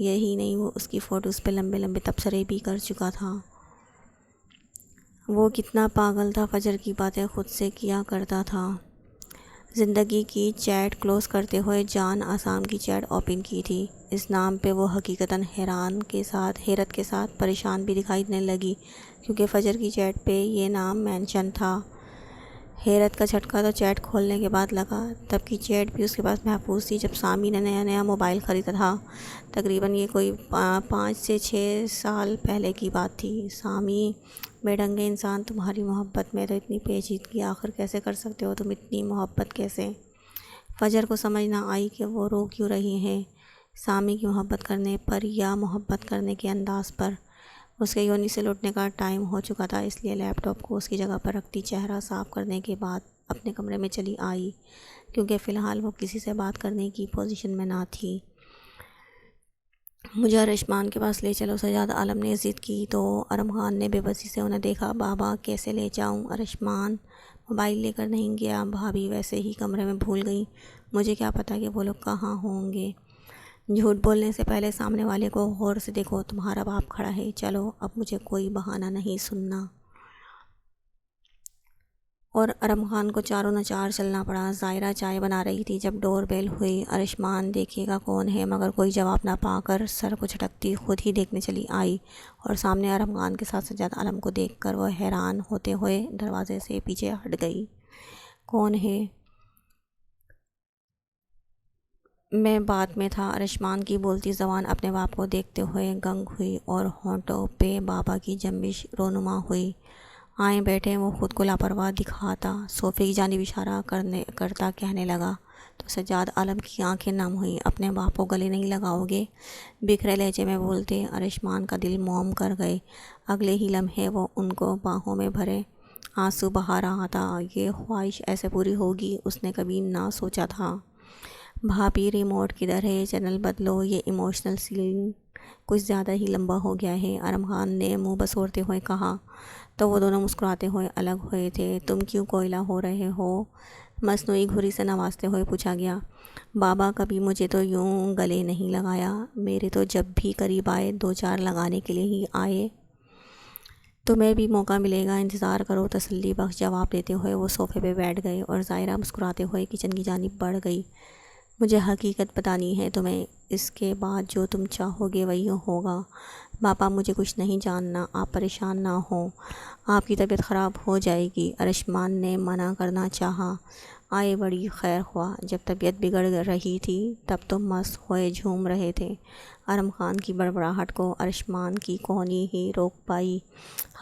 یہی نہیں، وہ اس کی فوٹوز پہ لمبے لمبے تبصرے بھی کر چکا تھا۔ وہ کتنا پاگل تھا، فجر کی باتیں خود سے کیا کرتا تھا۔ زندگی کی چیٹ کلوز کرتے ہوئے جان آسام کی چیٹ اوپن کی تھی۔ اس نام پہ وہ حقیقتاً حیرت کے ساتھ پریشان بھی دکھائی دینے لگی، کیونکہ فجر کی چیٹ پہ یہ نام مینشن تھا۔ حیرت کا جھٹکا تو چیٹ کھولنے کے بعد لگا، تب کی چیٹ بھی اس کے پاس محفوظ تھی جب سامی نے نیا موبائل خریدا تھا۔ تقریباً یہ کوئی 5 سے 6 سال پہلے کی بات تھی۔ سامی، بے ڈھنگے انسان، تمہاری محبت میں تو اتنی پیچیدگی آخر کیسے کر سکتے ہو تم؟ اتنی محبت کیسے؟ فجر کو سمجھ نہ آئی کہ وہ رو کیوں رہی ہے، سامی کی محبت کرنے پر یا محبت کرنے کے انداز پر۔ اس کے یونی سے لوٹنے کا ٹائم ہو چکا تھا، اس لیے لیپ ٹاپ کو اس کی جگہ پر رکھتی چہرہ صاف کرنے کے بعد اپنے کمرے میں چلی آئی، کیونکہ فی الحال وہ کسی سے بات کرنے کی پوزیشن میں نہ تھی۔ مجھے ارشمان کے پاس لے چلو، سجاد عالم نے ضد کی تو ارم خان نے بے بسی سے انہیں دیکھا۔ بابا کیسے لے جاؤں؟ ارشمان موبائل لے کر نہیں گیا، بھابھی ویسے ہی کمرے میں بھول گئی، مجھے کیا پتہ کہ وہ لوگ کہاں ہوں گے۔ جھوٹ بولنے سے پہلے سامنے والے کو غور سے دیکھو، تمہارا باپ کھڑا ہے، چلو اب مجھے کوئی بہانہ نہیں سننا۔ اور ارم خان کو چاروں ناچار چلنا پڑا۔ ظاہرہ چائے بنا رہی تھی جب ڈور بیل ہوئی۔ ارشمان دیکھے گا کون ہے، مگر کوئی جواب نہ پا کر سر کو جھٹکتی خود ہی دیکھنے چلی آئی، اور سامنے ارم خان کے ساتھ سجاد عالم کو دیکھ کر وہ حیران ہوتے ہوئے دروازے سے پیچھے ہٹ گئی۔ کون ہے؟ میں بات میں تھا۔ ارشمان کی بولتی زبان اپنے باپ کو دیکھتے ہوئے گنگ ہوئی اور ہونٹوں پہ بابا کی جنبش رونما ہوئی۔ آئیں بیٹھے، وہ خود کو لاپرواہ دکھاتا صوفے کی جانب اشارہ کرتا کہنے لگا تو سجاد عالم کی آنکھیں نم ہوئیں۔ اپنے باپ کو گلے نہیں لگاؤ گے؟ بکھرے لہجے میں بولتے ارشمان کا دل موم کر گئے۔ اگلے ہی لمحے وہ ان کو باہوں میں بھرے آنسو بہا رہا تھا۔ یہ خواہش ایسے پوری ہوگی اس نے کبھی نہ سوچا تھا۔ بھابھی ریموٹ کدھر ہے؟ چینل بدلو، یہ ایموشنل سین کچھ زیادہ ہی لمبا ہو گیا ہے، ارم خان نے منہ بسورتے ہوئے کہا تو وہ دونوں مسکراتے ہوئے الگ ہوئے تھے۔ تم کیوں کوئلہ ہو رہے ہو؟ مصنوعی گھڑی سے نوازتے ہوئے پوچھا گیا۔ بابا کبھی مجھے تو یوں گلے نہیں لگایا، میرے تو جب بھی قریب آئے 2-4 لگانے کے لیے ہی آئے۔ تمہیں بھی موقع ملے گا، انتظار کرو، تسلی بخش جواب دیتے ہوئے وہ صوفے پہ بیٹھ گئے اور ظاہرہ مسکراتے ہوئے کچن کی جانب بڑھ گئی۔ مجھے حقیقت بتانی ہے تمہیں، اس کے بعد جو تم چاہو گے وہی ہوگا۔ پاپا مجھے کچھ نہیں جاننا، آپ پریشان نہ ہوں، آپ کی طبیعت خراب ہو جائے گی۔ ارشمان نے منع کرنا چاہا۔ آئے بڑی خیر خواہ، جب طبیعت بگڑ رہی تھی تب تو مست ہوئے جھوم رہے تھے۔ ارم خان کی بڑبڑاہٹ کو ارشمان کی کوہنی ہی روک پائی۔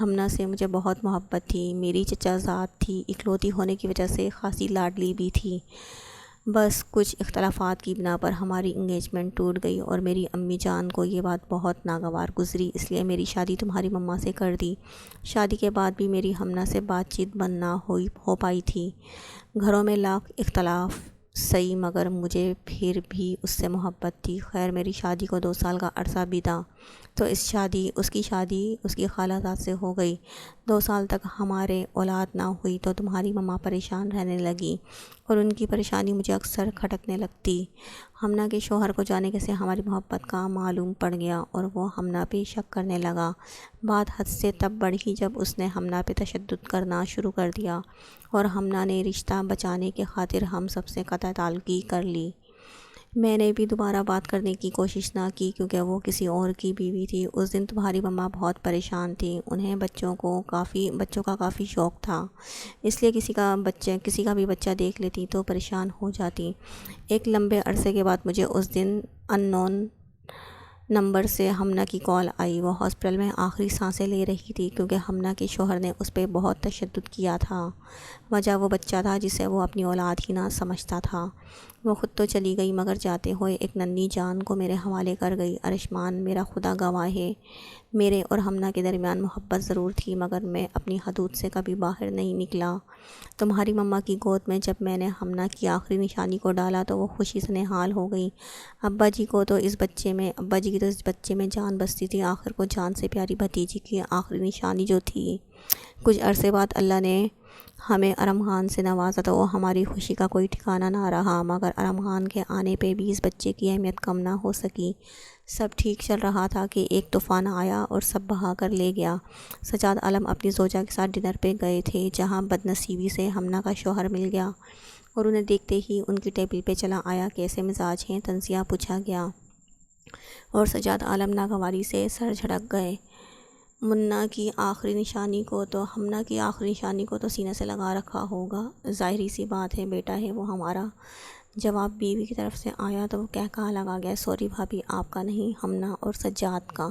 ہمنا سے مجھے بہت محبت تھی، میری چچا زاد تھی، اکلوتی ہونے کی وجہ سے خاصی لاڈلی بھی تھی۔ بس کچھ اختلافات کی بنا پر ہماری انگیجمنٹ ٹوٹ گئی اور میری امی جان کو یہ بات بہت ناگوار گزری، اس لیے میری شادی تمہاری مما سے کر دی۔ شادی کے بعد بھی میری ہمنا سے بات چیت بند نہ ہو پائی تھی۔ گھروں میں لاکھ اختلاف سہی، مگر مجھے پھر بھی اس سے محبت تھی۔ خیر میری شادی کو 2 سال کا عرصہ بیتا تو اس کی شادی اس کی خالہ زاد سے ہو گئی۔ 2 سال تک ہمارے اولاد نہ ہوئی تو تمہاری مما پریشان رہنے لگی اور ان کی پریشانی مجھے اکثر کھٹکنے لگتی۔ ہمنا کے شوہر کو جانے سے ہماری محبت کا معلوم پڑ گیا اور وہ ہمنا پہ شک کرنے لگا۔ بات حد سے تب بڑھی جب اس نے ہمنا پہ تشدد کرنا شروع کر دیا اور ہمنا نے رشتہ بچانے کی خاطر ہم سب سے قطع تعلقی کر لی۔ میں نے بھی دوبارہ بات کرنے کی کوشش نہ کی کیونکہ وہ کسی اور کی بیوی تھی۔ اس دن تمہاری مما بہت پریشان تھی، انہیں بچوں کا کافی شوق تھا، اس لیے کسی کا بھی بچہ دیکھ لیتی تو پریشان ہو جاتی۔ ایک لمبے عرصے کے بعد مجھے اس دن ان نون نمبر سے ہمنا کی کال آئی۔ وہ ہاسپٹل میں آخری سانسیں لے رہی تھی کیونکہ ہمنا کے شوہر نے اس پہ بہت تشدد کیا تھا۔ وجہ وہ بچہ تھا جسے وہ اپنی اولاد ہی نہ سمجھتا تھا۔ وہ خود تو چلی گئی مگر جاتے ہوئے ایک ننھی جان کو میرے حوالے کر گئی۔ ارشمان میرا خدا گواہ ہے، میرے اور ہمنا کے درمیان محبت ضرور تھی مگر میں اپنی حدود سے کبھی باہر نہیں نکلا۔ تمہاری مما کی گود میں جب میں نے ہمنا کی آخری نشانی کو ڈالا تو وہ خوشی سے نہال ہو گئی۔ ابا جی کی تو اس بچے میں جان بستی تھی، آخر کو جان سے پیاری بھتیجی کی آخری نشانی جو تھی۔ کچھ عرصے بعد اللہ نے ہمیں ارم خان سے نوازا تو ہماری خوشی کا کوئی ٹھکانہ نہ رہا، مگر ارم خان کے آنے پہ بھی اس بچے کی اہمیت کم نہ ہو سکی۔ سب ٹھیک چل رہا تھا کہ ایک طوفان آیا اور سب بہا کر لے گیا۔ سجاد عالم اپنی زوجہ کے ساتھ ڈنر پہ گئے تھے، جہاں بدنصیبی سے ہمنا کا شوہر مل گیا اور انہیں دیکھتے ہی ان کی ٹیبل پہ چلا آیا۔ کیسے مزاج ہیں؟ تنزیہ پوچھا گیا اور سجاد عالم ناگواری سے سر جھٹک گئے۔ ہمنا کی آخری نشانی کو تو سینے سے لگا رکھا ہوگا، ظاہری سی بات ہے، بیٹا ہے وہ ہمارا۔ جواب بیوی کی طرف سے آیا تو وہ کہا لگا گیا، سوری بھابی، آپ کا نہیں، ہمنا اور سجاد کا۔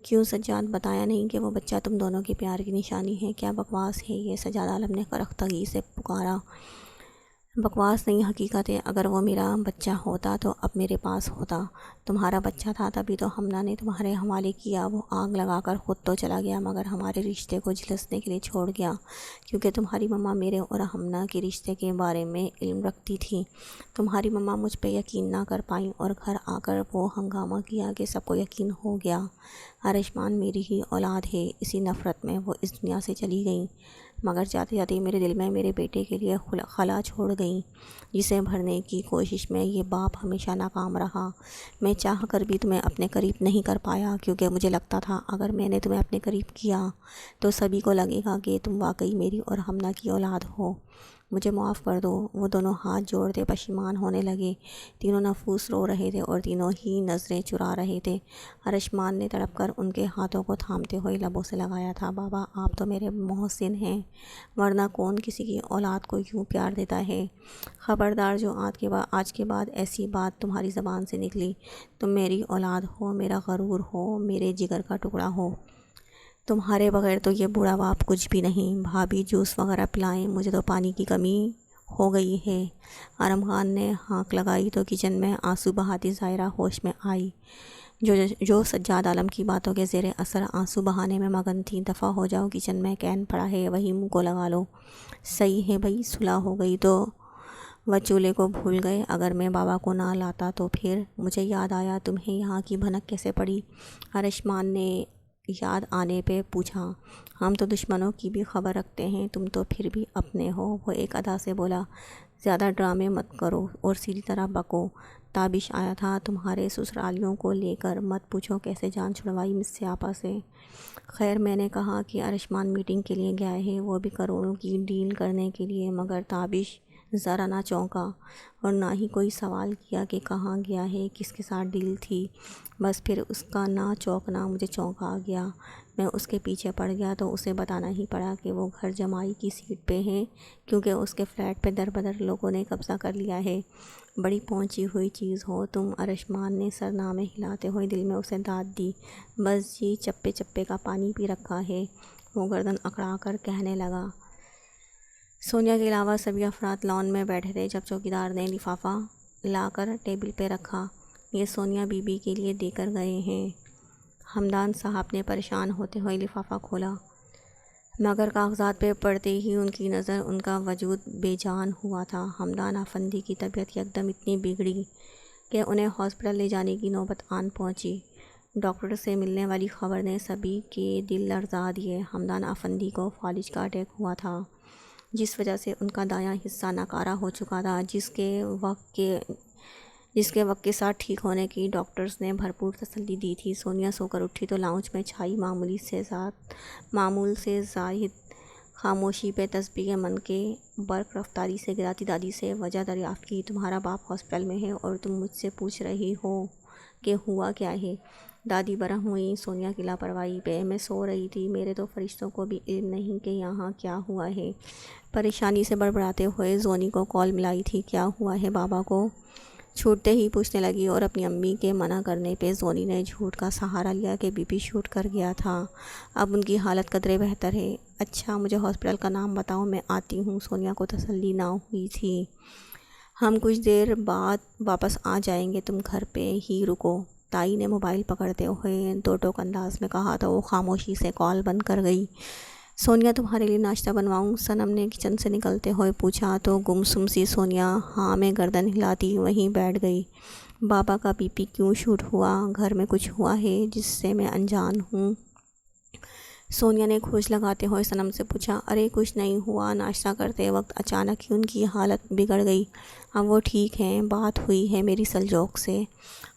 کیوں سجاد؟ بتایا نہیں کہ وہ بچہ تم دونوں کے پیار کی نشانی ہے؟ کیا بکواس ہے یہ؟ سجاد عالم نے کرختگی سے پکارا۔ بکواس نہیں، حقیقت ہے۔ اگر وہ میرا بچہ ہوتا تو اب میرے پاس ہوتا۔ تمہارا بچہ تھا تبھی تو ہمنا نے تمہارے حوالے کیا۔ وہ آگ لگا کر خود تو چلا گیا مگر ہمارے رشتے کو جھلسنے کے لیے چھوڑ گیا، کیونکہ تمہاری ماما میرے اور ہمنا کے رشتے کے بارے میں علم رکھتی تھی۔ تمہاری ماما مجھ پہ یقین نہ کر پائیں اور گھر آ کر وہ ہنگامہ کیا کہ سب کو یقین ہو گیا ارشمان میری ہی اولاد ہے۔ اسی نفرت میں وہ اس دنیا سے چلی گئیں، مگر جاتے جاتے میرے دل میں میرے بیٹے کے لیے خلا چھوڑ گئیں، جسے بھرنے کی کوشش میں یہ باپ ہمیشہ ناکام رہا۔ میں چاہ کر بھی تمہیں اپنے قریب نہیں کر پایا، کیونکہ مجھے لگتا تھا اگر میں نے تمہیں اپنے قریب کیا تو سبھی کو لگے گا کہ تم واقعی میری اور ہمنا کی اولاد ہو۔ مجھے معاف کر دو۔ وہ دونوں ہاتھ جوڑتے پشیمان ہونے لگے۔ تینوں نفوس رو رہے تھے اور تینوں ہی نظریں چرا رہے تھے۔ ارشمان نے تڑپ کر ان کے ہاتھوں کو تھامتے ہوئے لبوں سے لگایا تھا، بابا آپ تو میرے محسن ہیں، ورنہ کون کسی کی اولاد کو یوں پیار دیتا ہے؟ خبردار جو آج کے بعد ایسی بات تمہاری زبان سے نکلی، تم میری اولاد ہو، میرا غرور ہو، میرے جگر کا ٹکڑا ہو۔ تمہارے بغیر تو یہ بوڑھا باپ کچھ بھی نہیں۔ بھابی جوس وغیرہ پلائیں، مجھے تو پانی کی کمی ہو گئی ہے۔ ارم خان نے ہانک لگائی تو کچن میں آنسو بہاتی ظاہرہ ہوش میں آئی، جو سجاد عالم کی باتوں کے زیر اثر آنسو بہانے میں مگن تھی۔ دفع ہو جاؤ، کچن میں کین پڑا ہے، وہی منہ کو لگا لو۔ صحیح ہے بھائی، صلح ہو گئی تو وہ چولہے کو بھول گئے۔ اگر میں بابا کو نہ لاتا تو پھر؟ مجھے یاد آیا، تمہیں یہاں کی بھنک کیسے پڑی؟ ارشمان نے یاد آنے پہ پوچھا۔ ہم تو دشمنوں کی بھی خبر رکھتے ہیں، تم تو پھر بھی اپنے ہو، وہ ایک ادا سے بولا۔ زیادہ ڈرامے مت کرو اور سیدھی طرح بکو۔ تابش آیا تھا تمہارے سسرالیوں کو لے کر، مت پوچھو کیسے جان چھڑوائی مجھ سے آپا سے۔ خیر میں نے کہا کہ ارشمان میٹنگ کے لیے گیا ہے، وہ بھی کروڑوں کی ڈیل کرنے کے لیے، مگر تابش ذرا نہ چونکا اور نہ ہی کوئی سوال کیا کہ کہاں گیا ہے، کس کے ساتھ ڈیل تھی۔ بس پھر اس کا نہ چونکنا مجھے چونک آ گیا۔ میں اس کے پیچھے پڑ گیا تو اسے بتانا ہی پڑا کہ وہ گھر جمائی کی سیٹ پہ ہے، کیونکہ اس کے فلیٹ پہ در بدر لوگوں نے قبضہ کر لیا ہے۔ بڑی پہنچی ہوئی چیز ہو تم۔ ارشمان نے سرنامے ہلاتے ہوئے دل میں اسے داد دی۔ بس جی، چپے چپے کا پانی پی رکھا ہے۔ وہ گردن اکڑا کر کہنے لگا۔ سونیا کے علاوہ سبھی افراد لان میں بیٹھے تھے جب چوکیدار نے لفافہ لا کر ٹیبل پہ رکھا۔ یہ سونیا بی بی کے لیے دے کر گئے ہیں۔ ہمدان صاحب نے پریشان ہوتے ہوئے لفافہ کھولا، مگر کاغذات پہ پڑھتے ہی ان کی نظر، ان کا وجود بے جان ہوا تھا۔ ہمدان افندی کی طبیعت یکدم اتنی بگڑی کہ انہیں ہاسپٹل لے جانے کی نوبت آن پہنچی۔ ڈاکٹر سے ملنے والی خبر نے سبھی کے دل لرزا دیے۔ ہمدان افندی کو فالج کا اٹیک ہوا تھا، جس وجہ سے ان کا دایاں حصہ ناکارہ ہو چکا تھا، جس کے وقت کے ساتھ ٹھیک ہونے کی ڈاکٹرز نے بھرپور تسلی دی تھی۔ سونیا سو کر اٹھی تو لاؤنج میں چھائی معمول سے زائد خاموشی پہ تسبیح من کے برق رفتاری سے گراتی دادی سے وجہ دریافت کی۔ تمہارا باپ ہاسپٹل میں ہے اور تم مجھ سے پوچھ رہی ہو کہ ہوا کیا ہے؟ دادی برہم ہوئی سونیا کی لاپرواہی پہ۔ میں سو رہی تھی، میرے تو فرشتوں کو بھی علم نہیں کہ یہاں کیا ہوا ہے۔ پریشانی سے بڑبڑاتے ہوئے زونی کو کال ملائی تھی، کیا ہوا ہے بابا کو؟ چھوٹتے ہی پوچھنے لگی اور اپنی امی کے منع کرنے پہ زونی نے جھوٹ کا سہارا لیا کہ بی پی شوٹ کر گیا تھا، اب ان کی حالت قدرے بہتر ہے۔ اچھا مجھے ہاسپٹل کا نام بتاؤ، میں آتی ہوں۔ سونیا کو تسلی نہ ہوئی تھی۔ ہم کچھ دیر بعد واپس آ جائیں گے، تم گھر پہ ہی رکو، تائی نے موبائل پکڑتے ہوئے دو ٹوک انداز میں کہا تو وہ خاموشی سے کال بند کر گئی۔ سونیا تمہارے لیے ناشتہ بنواؤں؟ صنم نے کچن سے نکلتے ہوئے پوچھا تو گمسم سی سونیا ہاں میں گردن ہلاتی وہیں بیٹھ گئی۔ بابا کا بی پی کیوں شوٹ ہوا؟ گھر میں کچھ ہوا ہے جس سے میں انجان ہوں؟ سونیا نے کھوج لگاتے ہوئے صنم سے پوچھا، ارے کچھ نہیں ہوا، ناشتہ کرتے وقت اچانک ہی ان کی حالت بگڑ گئی، اب وہ ٹھیک ہیں، بات ہوئی ہے میری سلجوق سے،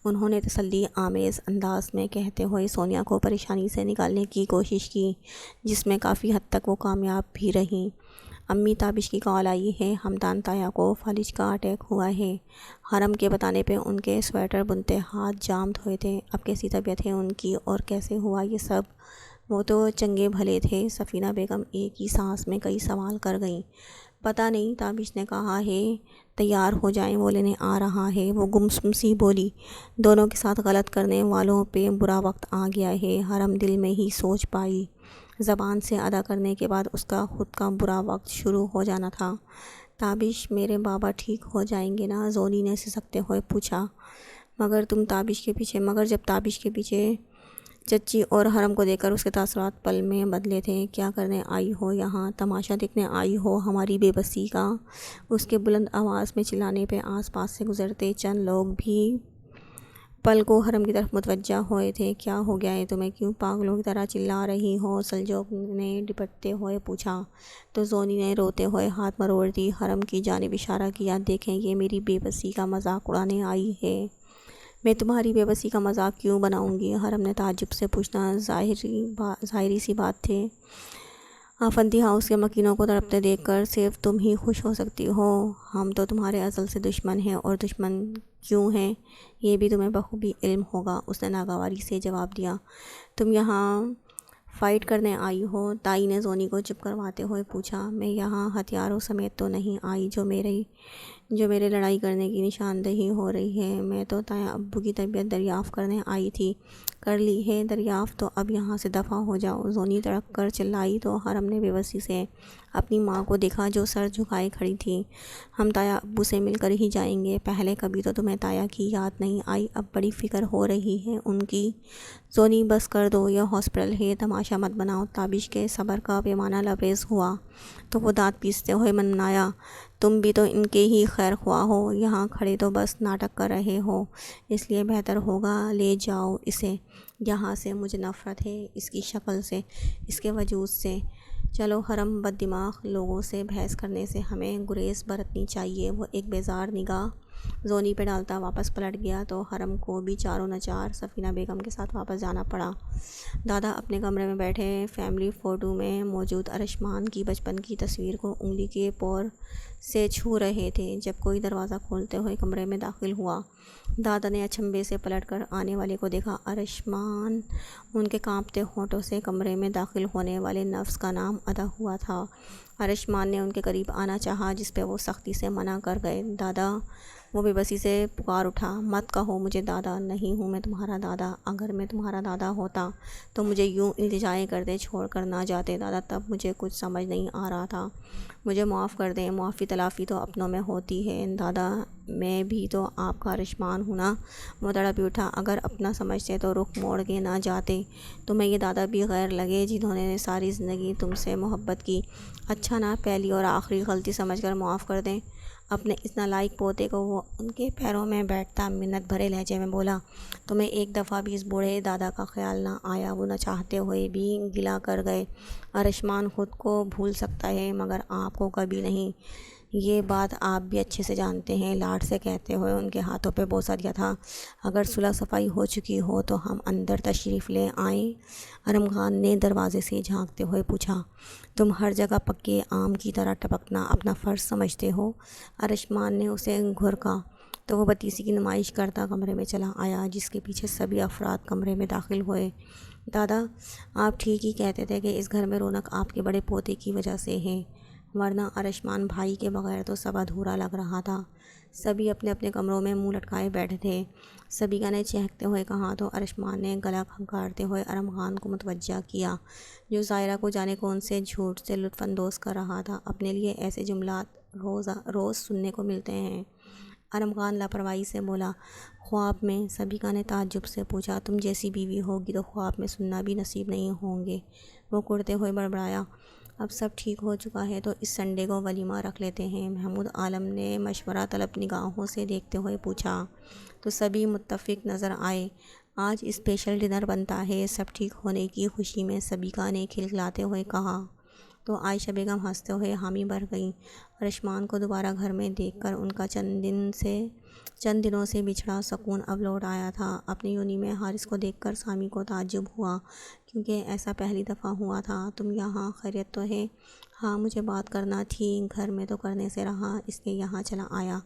انہوں نے تسلی آمیز انداز میں کہتے ہوئے سونیا کو پریشانی سے نکالنے کی کوشش کی، جس میں کافی حد تک وہ کامیاب بھی رہیں۔ امی تابش کی کال آئی ہے، ہمدان تایا کو فالج کا اٹیک ہوا ہے۔ حرم کے بتانے پہ ان کے سویٹر بنتے ہاتھ جام ہوئے تھے۔ اب کیسی طبیعت ہے ان کی اور کیسے ہوا یہ سب؟ وہ تو چنگے بھلے تھے۔ سفینہ بیگم ایک ہی سانس میں کئی سوال کر گئیں۔ پتہ نہیں، تابش نے کہا ہے تیار ہو جائیں، وہ لینے آ رہا ہے، وہ گمسم سی بولی۔ دونوں کے ساتھ غلط کرنے والوں پہ برا وقت آ گیا ہے، حرم دل میں ہی سوچ پائی۔ زبان سے ادا کرنے کے بعد اس کا خود کا برا وقت شروع ہو جانا تھا۔ تابش، میرے بابا ٹھیک ہو جائیں گے نا؟ زونی نے سسکتے ہوئے پوچھا۔ مگر جب تابش کے پیچھے چچی اور حرم کو دیکھ کر اس کے تاثرات پل میں بدلے تھے۔ کیا کرنے آئی ہو یہاں؟ تماشا دیکھنے آئی ہو ہماری بے بسی کا؟ اس کے بلند آواز میں چلانے پہ آس پاس سے گزرتے چند لوگ بھی پل کو حرم کی طرف متوجہ ہوئے تھے۔ کیا ہو گیا ہے تمہیں؟ کیوں پاگلوں کی طرح چلا رہی ہو؟ سلجوق نے ڈپٹتے ہوئے پوچھا تو زونی نے روتے ہوئے ہاتھ مروڑ دی، حرم کی جانب اشارہ کیا۔ دیکھیں، یہ میری بے بسی کا مذاق اڑانے آئی ہے۔ میں تمہاری بے بسی کا مذاق کیوں بناؤں گی؟ حرم نے تعجب سے پوچھنا ظاہری سی بات تھی۔ آفندی ہاؤس کے مکینوں کو تڑپتے دیکھ کر صرف تم ہی خوش ہو سکتی ہو، ہم تو تمہارے ازل سے دشمن ہیں، اور دشمن کیوں ہیں یہ بھی تمہیں بخوبی علم ہوگا، اس نے ناگواری سے جواب دیا۔ تم یہاں فائٹ کرنے آئی ہو؟ تائی نے زونی کو چپ کرواتے ہوئے پوچھا۔ میں یہاں ہتھیاروں سمیت تو نہیں آئی جو میرے لڑائی کرنے کی نشاندہی ہو رہی ہے، میں تو تایا ابو کی طبیعت دریافت کرنے آئی تھی۔ کر لی ہے دریافت تو اب یہاں سے دفع ہو جاؤ، زونی تڑپ کر چلائی تو حرم نے بے بسی سے اپنی ماں کو دیکھا جو سر جھکائے کھڑی تھی۔ ہم تایا ابو سے مل کر ہی جائیں گے، پہلے کبھی تو تمہیں تایا کی یاد نہیں آئی، اب بڑی فکر ہو رہی ہے ان کی۔ زونی بس کر دو، یہ ہاسپٹل ہے، تماشا مت بناؤ۔ تابش کے صبر کا پیمانہ لبریز ہوا تو وہ دانت پیستے ہوئے منمنایا، تم بھی تو ان کے ہی خیر خواہ ہو، یہاں کھڑے تو بس ناٹک کر رہے ہو، اس لیے بہتر ہوگا لے جاؤ اسے یہاں سے، مجھے نفرت ہے اس کی شکل سے، اس کے وجود سے۔ چلو حرم، بد دماغ لوگوں سے بحث کرنے سے ہمیں گریز برتنی چاہیے۔ وہ ایک بیزار نگاہ زونی پہ ڈالتا واپس پلٹ گیا تو حرم کو بھی چاروں ناچار سفینہ بیگم کے ساتھ واپس جانا پڑا۔ دادا اپنے کمرے میں بیٹھے فیملی فوٹو میں موجود ارشمان کی بچپن کی تصویر کو انگلی کے پور سے چھو رہے تھے جب کوئی دروازہ کھولتے ہوئے کمرے میں داخل ہوا۔ دادا نے اچنبھے سے پلٹ کر آنے والے کو دیکھا۔ ارشمان! ان کے کانپتے ہونٹوں سے کمرے میں داخل ہونے والے نفس کا نام ادا ہوا تھا۔ ارشمان نے ان کے قریب آنا چاہا جس پہ وہ سختی سے منع کر گئے۔ دادا! وہ بے بسی سے پکار اٹھا، مت کہو مجھے دادا، نہیں ہوں میں تمہارا دادا، اگر میں تمہارا دادا ہوتا تو مجھے یوں التجائیں کرتے چھوڑ کر نہ جاتے۔ دادا تب مجھے کچھ سمجھ نہیں آ رہا تھا، مجھے معاف کر دیں، معافی تلافی تو اپنوں میں ہوتی ہے۔ دادا میں بھی تو آپ کا ارشمان ہوں نا؟ وہ تڑپ اٹھا، اگر اپنا سمجھتے تو رخ موڑ کے نہ جاتے، تمہیں یہ دادا بھی غیر لگے جنہوں نے ساری زندگی تم سے محبت کی؟ اچھا نا، پہلی اور آخری غلطی سمجھ کر معاف کر دیں۔ اپنے اس نالائق پوتے کو وہ ان کے پیروں میں بیٹھتا منت بھرے لہجے میں بولا، تمہیں ایک دفعہ بھی اس بوڑھے دادا کا خیال نہ آیا؟ وہ نہ چاہتے ہوئے بھی گلا کر گئے، ارشمان خود کو بھول سکتا ہے مگر آپ کو کبھی نہیں، یہ بات آپ بھی اچھے سے جانتے ہیں۔ لاڈ سے کہتے ہوئے ان کے ہاتھوں پہ بوسہ دیا تھا۔ اگر صلح صفائی ہو چکی ہو تو ہم اندر تشریف لے آئیں؟ ارم خان نے دروازے سے جھانکتے ہوئے پوچھا۔ تم ہر جگہ پکے آم کی طرح ٹپکنا اپنا فرض سمجھتے ہو؟ ارشمان نے اسے گھرکا تو وہ بتیسی کی نمائش کرتا کمرے میں چلا آیا جس کے پیچھے سبھی افراد کمرے میں داخل ہوئے۔ دادا، آپ ٹھیک ہی کہتے تھے کہ اس گھر میں رونق آپ کے بڑے پوتے کی وجہ سے ہے، ورنہ ارشمان بھائی کے بغیر تو سب ادھورا لگ رہا تھا۔ سبھی اپنے اپنے کمروں میں منہ لٹکائے بیٹھے تھے۔ سبیکا نے چہکتے ہوئے کہا تو ارشمان نے گلا کھنگارتے ہوئے ارم خان کو متوجہ کیا جو ظاہرہ کو جانے کون سے جھوٹ سے لطف اندوز کر رہا تھا۔ اپنے لیے ایسے جملات روز سننے کو ملتے ہیں۔ ارم خان لاپرواہی سے بولا، خواب میں؟ سبیکا نے تعجب سے پوچھا، تم جیسی بیوی ہوگی تو خواب میں سننا بھی نصیب نہیں ہوں گے۔ وہ کڑتے ہوئے بڑبڑایا، اب سب ٹھیک ہو چکا ہے تو اس سنڈے کو ولیمہ رکھ لیتے ہیں؟ محمود عالم نے مشورہ طلب نگاہوں سے دیکھتے ہوئے پوچھا تو سبھی متفق نظر آئے۔ آج اسپیشل ڈنر بنتا ہے۔ سب ٹھیک ہونے کی خوشی میں سبیکا نے کھلکھلاتے ہوئے کہا تو عائشہ بیگم ہنستے ہوئے حامی بھر گئیں۔ رشمان کو دوبارہ گھر میں دیکھ کر ان کا چند دنوں سے بچھڑا سکون اب لوٹ آیا تھا۔ اپنی یونی میں حارث کو دیکھ کر سامی کو تعجب ہوا، کیونکہ ایسا پہلی دفعہ ہوا تھا۔ تم یہاں خیریت تو ہے؟ ہاں، مجھے بات کرنا تھی، گھر میں تو کرنے سے رہا، اس لیے یہاں چلا آیا،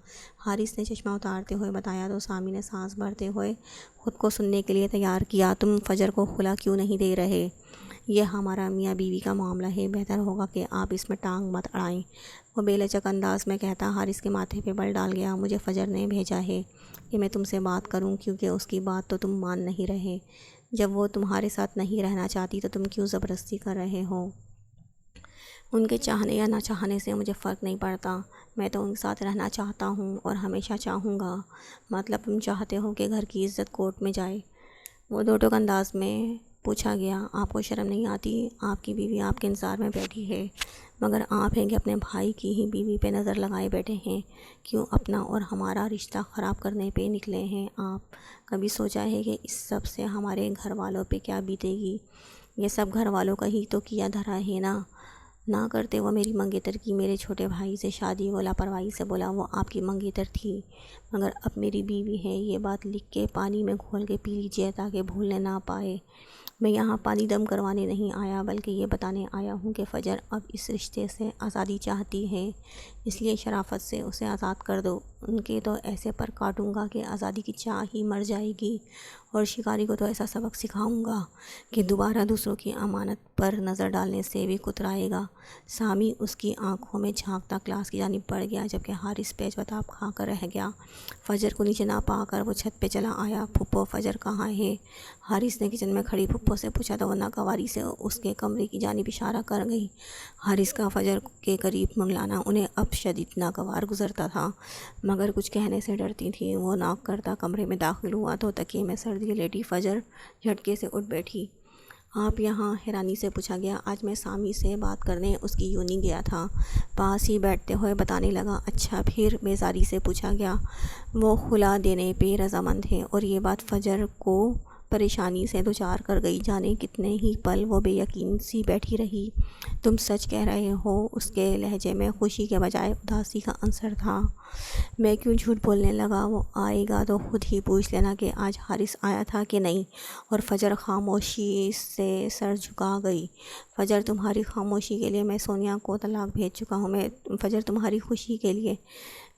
حارث نے چشمہ اتارتے ہوئے بتایا تو سامی نے سانس بھرتے ہوئے خود کو سننے کے لیے تیار کیا۔ تم فجر کو کھلا کیوں نہیں دے رہے؟ یہ ہمارا میاں بیوی کا معاملہ ہے، بہتر ہوگا کہ آپ اس میں ٹانگ مت اڑائیں، وہ بے لچک انداز میں کہتا حارث کے ماتھے پہ بل ڈال گیا۔ مجھے فجر نے بھیجا ہے کہ میں تم سے بات کروں، کیونکہ اس کی بات تو تم مان نہیں رہے۔ جب وہ تمہارے ساتھ نہیں رہنا چاہتی تو تم کیوں زبردستی کر رہے ہو؟ ان کے چاہنے یا نہ چاہنے سے مجھے فرق نہیں پڑتا، میں تو ان کے ساتھ رہنا چاہتا ہوں اور ہمیشہ چاہوں گا۔ مطلب تم چاہتے ہو کہ گھر کی عزت کوٹ میں جائے؟ وہ دو ٹوک انداز میں پوچھا گیا۔ آپ کو شرم نہیں آتی؟ آپ کی بیوی آپ کے انتظار میں بیٹھی ہے، مگر آپ ہیں کہ اپنے بھائی کی ہی بیوی پہ نظر لگائے بیٹھے ہیں، کیوں اپنا اور ہمارا رشتہ خراب کرنے پہ نکلے ہیں آپ؟ کبھی سوچا ہے کہ اس سب سے ہمارے گھر والوں پہ کیا بیتے گی؟ یہ سب گھر والوں کا ہی تو کیا دھرا ہے نا۔ نہ کرتے وہ میری منگیتر کی، میرے چھوٹے بھائی سے شادی، وہ لاپرواہی سے بولا۔ وہ آپ کی منگیتر تھی، مگر اب میری بیوی ہے، یہ بات لکھ کے پانی میں گھول کے پی لیجیے تاکہ بھولنے نہ پائے۔ میں یہاں پانی دم کروانے نہیں آیا، بلکہ یہ بتانے آیا ہوں کہ فجر اب اس رشتے سے آزادی چاہتی ہے، اس لیے شرافت سے اسے آزاد کر دو۔ ان کے تو ایسے پر کاٹوں گا کہ آزادی کی چاہ ہی مر جائے گی، اور شکاری کو تو ایسا سبق سکھاؤں گا کہ دوبارہ دوسروں کی امانت پر نظر ڈالنے سے بھی کترائے گا۔ سامی اس کی آنکھوں میں جھانکتا کلاس کی جانب بڑھ گیا، جبکہ حارث پیچ بتاپ کھا کر رہ گیا۔ فجر کو نیچے نہ پا کر وہ چھت پہ چلا آیا۔ پھپھو فجر کہاں ہے؟ حارث نے کچن میں کھڑی پھپھو سے پوچھا تو وہ ناگواری سے اس کے کمرے کی جانب اشارہ کر گئی۔ حارث کا فجر کے قریب منڈلانا انہیں اب شدید ناگوار گزرتا تھا، مگر کچھ کہنے سے ڈرتی تھی۔ وہ ناک کرتا کمرے میں داخل ہوا تو تکیے میں سر دیے لیٹی فجر جھٹکے سے اٹھ بیٹھی۔ آپ یہاں؟ حیرانی سے پوچھا گیا۔ آج میں سامی سے بات کرنے اس کی یونی گیا تھا، پاس ہی بیٹھتے ہوئے بتانے لگا۔ اچھا، پھر؟ بیزاری سے پوچھا گیا۔ وہ خلا دینے پہ رضامند ہے، اور یہ بات فجر کو پریشانی سے دوچار کر گئی۔ جانے کتنے ہی پل وہ بے یقین سی بیٹھی رہی۔ تم سچ کہہ رہے ہو؟ اس کے لہجے میں خوشی کے بجائے اداسی کا عنصر تھا۔ میں کیوں جھوٹ بولنے لگا؟ وہ آئے گا تو خود ہی پوچھ لینا کہ آج حارث آیا تھا کہ نہیں۔ اور فجر خاموشی سے سر جھکا گئی۔ فجر، تمہاری خاموشی کے لیے میں سونیا کو طلاق بھیج چکا ہوں۔ فجر، تمہاری خوشی کے لیے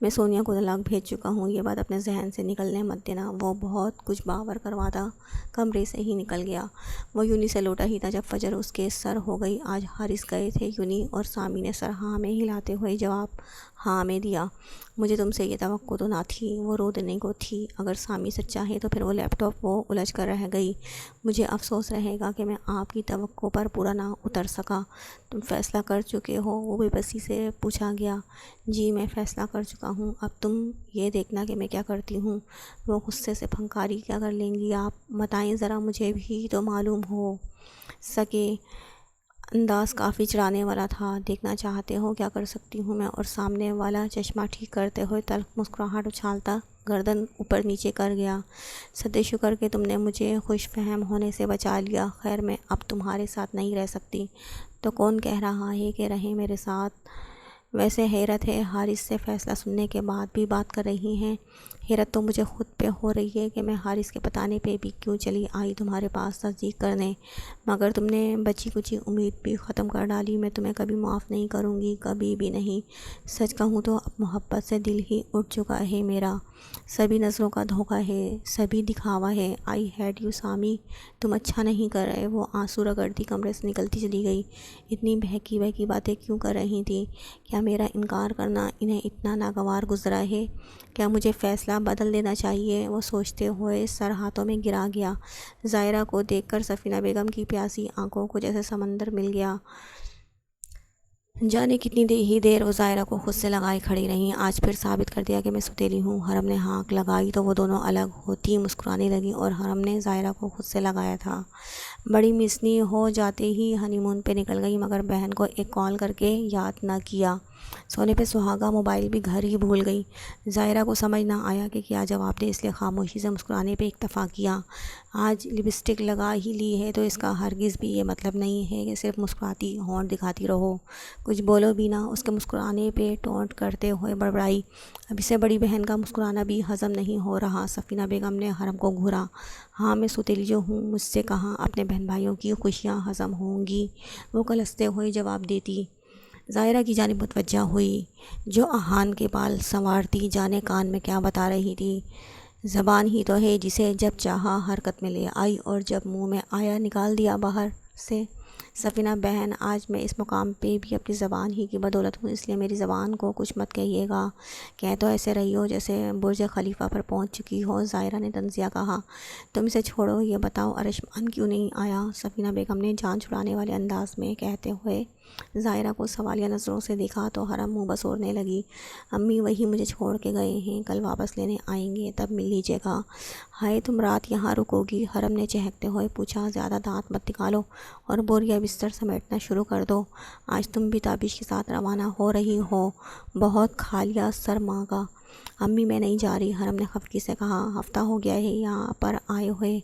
میں سونیا کو طلاق بھیج چکا ہوں، یہ بات اپنے ذہن سے نکلنے مت دینا۔ وہ بہت کچھ باور کرواتا کمرے سے ہی نکل گیا۔ وہ یونی سے لوٹا ہی تھا جب فجر اس کے سر ہو گئی۔ آج حارث گئے تھے یونی؟ اور سامی نے سر ہاں میں ہلاتے ہوئے جواب ہاں میں دیا۔ مجھے تم سے یہ توقع تو نہ تھی۔ وہ رو دینے کو تھی۔ اگر سامی سچا ہے تو پھر وہ لیپ ٹاپ وہ الجھ کر رہ گئی۔ مجھے افسوس رہے گا کہ میں آپ کی توقع پر پورا نہ اتر سکا۔ تم فیصلہ کر چکے ہو؟ وہ بے بسی سے پوچھا گیا۔ جی، میں فیصلہ کر چکا ہوں، اب تم یہ دیکھنا کہ میں کیا کرتی ہوں۔ وہ غصے سے پھنکاری۔ کیا کر لیں گی آپ؟ بتائیں ذرا، مجھے بھی تو معلوم ہو سکے۔ انداز کافی چڑھانے والا تھا۔ دیکھنا چاہتے ہو کیا کر سکتی ہوں میں؟ اور سامنے والا چشمہ ٹھیک کرتے ہوئے تلخ مسکراہٹ اچھالتا گردن اوپر نیچے کر گیا۔ صد شکر کہ تم نے مجھے خوش فہم ہونے سے بچا لیا۔ خیر، میں اب تمہارے ساتھ نہیں رہ سکتی۔ تو کون کہہ رہا ہے کہ رہیں میرے ساتھ؟ ویسے حیرت ہے، حارث سے فیصلہ سننے کے بعد بھی بات کر رہی ہیں۔ حیرت تو مجھے خود پہ ہو رہی ہے کہ میں حارث کے بتانے پہ بھی کیوں چلی آئی تمہارے پاس تصدیق کرنے، مگر تم نے بچی کچی امید بھی ختم کر ڈالی۔ میں تمہیں کبھی معاف نہیں کروں گی، کبھی بھی نہیں۔ سچ کہوں تو اب محبت سے دل ہی اٹھ چکا ہے میرا۔ سبھی نظروں کا دھوکہ ہے، سبھی دکھاوا ہے۔ آئی ہیٹ یو سامی، تم اچھا نہیں کر رہے۔ وہ آنسو رگڑتی کمرے سے نکلتی چلی گئی۔ اتنی بہکی بہکی باتیں کیوں کر رہی تھی؟ کیا میرا انکار کرنا انہیں اتنا ناگوار گزرا ہے؟ کیا مجھے فیصلہ بدل دینا چاہیے؟ وہ سوچتے ہوئے سر ہاتھوں میں گرا گیا۔ ظاہرہ کو دیکھ کر سفینہ بیگم کی پیاسی آنکھوں کو جیسے سمندر مل گیا۔ جانے کتنی ہی دیر وہ ظاہرہ کو خود سے لگائے کھڑی رہیں۔ آج پھر ثابت کر دیا کہ میں ستیلی ہوں۔ حرم نے ہانک لگائی تو وہ دونوں الگ ہوتی مسکرانے لگیں، اور حرم نے ظاہرہ کو خود سے لگایا تھا۔ بڑی مسنی ہو جاتے ہی ہنی مون پہ نکل گئی، مگر بہن کو ایک کال کر کے یاد نہ کیا۔ سونے پہ سہاگا موبائل بھی گھر ہی بھول گئی۔ ظاہرہ کو سمجھ نہ آیا کہ کیا جواب دے، اس لیے خاموشی سے مسکرانے پہ اکتفا کیا۔ آج لپسٹک لگا ہی لی ہے تو اس کا ہرگز بھی یہ مطلب نہیں ہے کہ صرف مسکراتی ہونٹ دکھاتی رہو، کچھ بولو بھی نہ۔ اس کے مسکرانے پہ ٹونٹ کرتے ہوئے بڑبڑائی، اب اسے بڑی بہن کا مسکرانا بھی ہضم نہیں ہو رہا۔ سفینہ بیگم نے حرم کو گھورا۔ ہاں میں سوتیلی جو ہوں، مجھ سے کہاں اپنے بہن بھائیوں کی خوشیاں ہضم ہوں گی، وہ کلستے ہوئے جواب دیتی۔ ظاہرہ کی جانب متوجہ ہوئی، جو اہان کے بال سنوارتی جانے کان میں کیا بتا رہی تھی۔ زبان ہی تو ہے جسے جب چاہا حرکت میں لے آئی اور جب منہ میں آیا نکال دیا باہر سے۔ سفینہ بہن، آج میں اس مقام پہ بھی اپنی زبان ہی کی بدولت ہوں، اس لیے میری زبان کو کچھ مت کہیے گا۔ کہہ تو ایسے رہی ہو جیسے برج خلیفہ پر پہنچ چکی ہو۔ ظاہرہ نے طنزیہ کہا۔ تم اسے چھوڑو، یہ بتاؤ ارشمان کیوں نہیں آیا؟ سفینہ بیگم نے جان چھڑانے والے انداز میں کہتے ہوئے ظاہرہ کو سوالیہ نظروں سے دیکھا تو حرم منہ بسورنے لگی۔ امی وہی مجھے چھوڑ کے گئے ہیں، کل واپس لینے آئیں گے، تب مل لیجیے گا۔ ہائے تم رات یہاں رکو گی؟ حرم نے چہکتے ہوئے پوچھا۔ زیادہ دانت مت نکالو اور بوریا بستر سمیٹنا شروع کر دو، آج تم بھی تابش کے ساتھ روانہ ہو رہی ہو، بہت کھا لیا سر ماں کا۔ امی میں نہیں جا رہی، حرم نے خفگی سے کہا۔ ہفتہ ہو گیا ہے یہاں پر آئے ہوئے،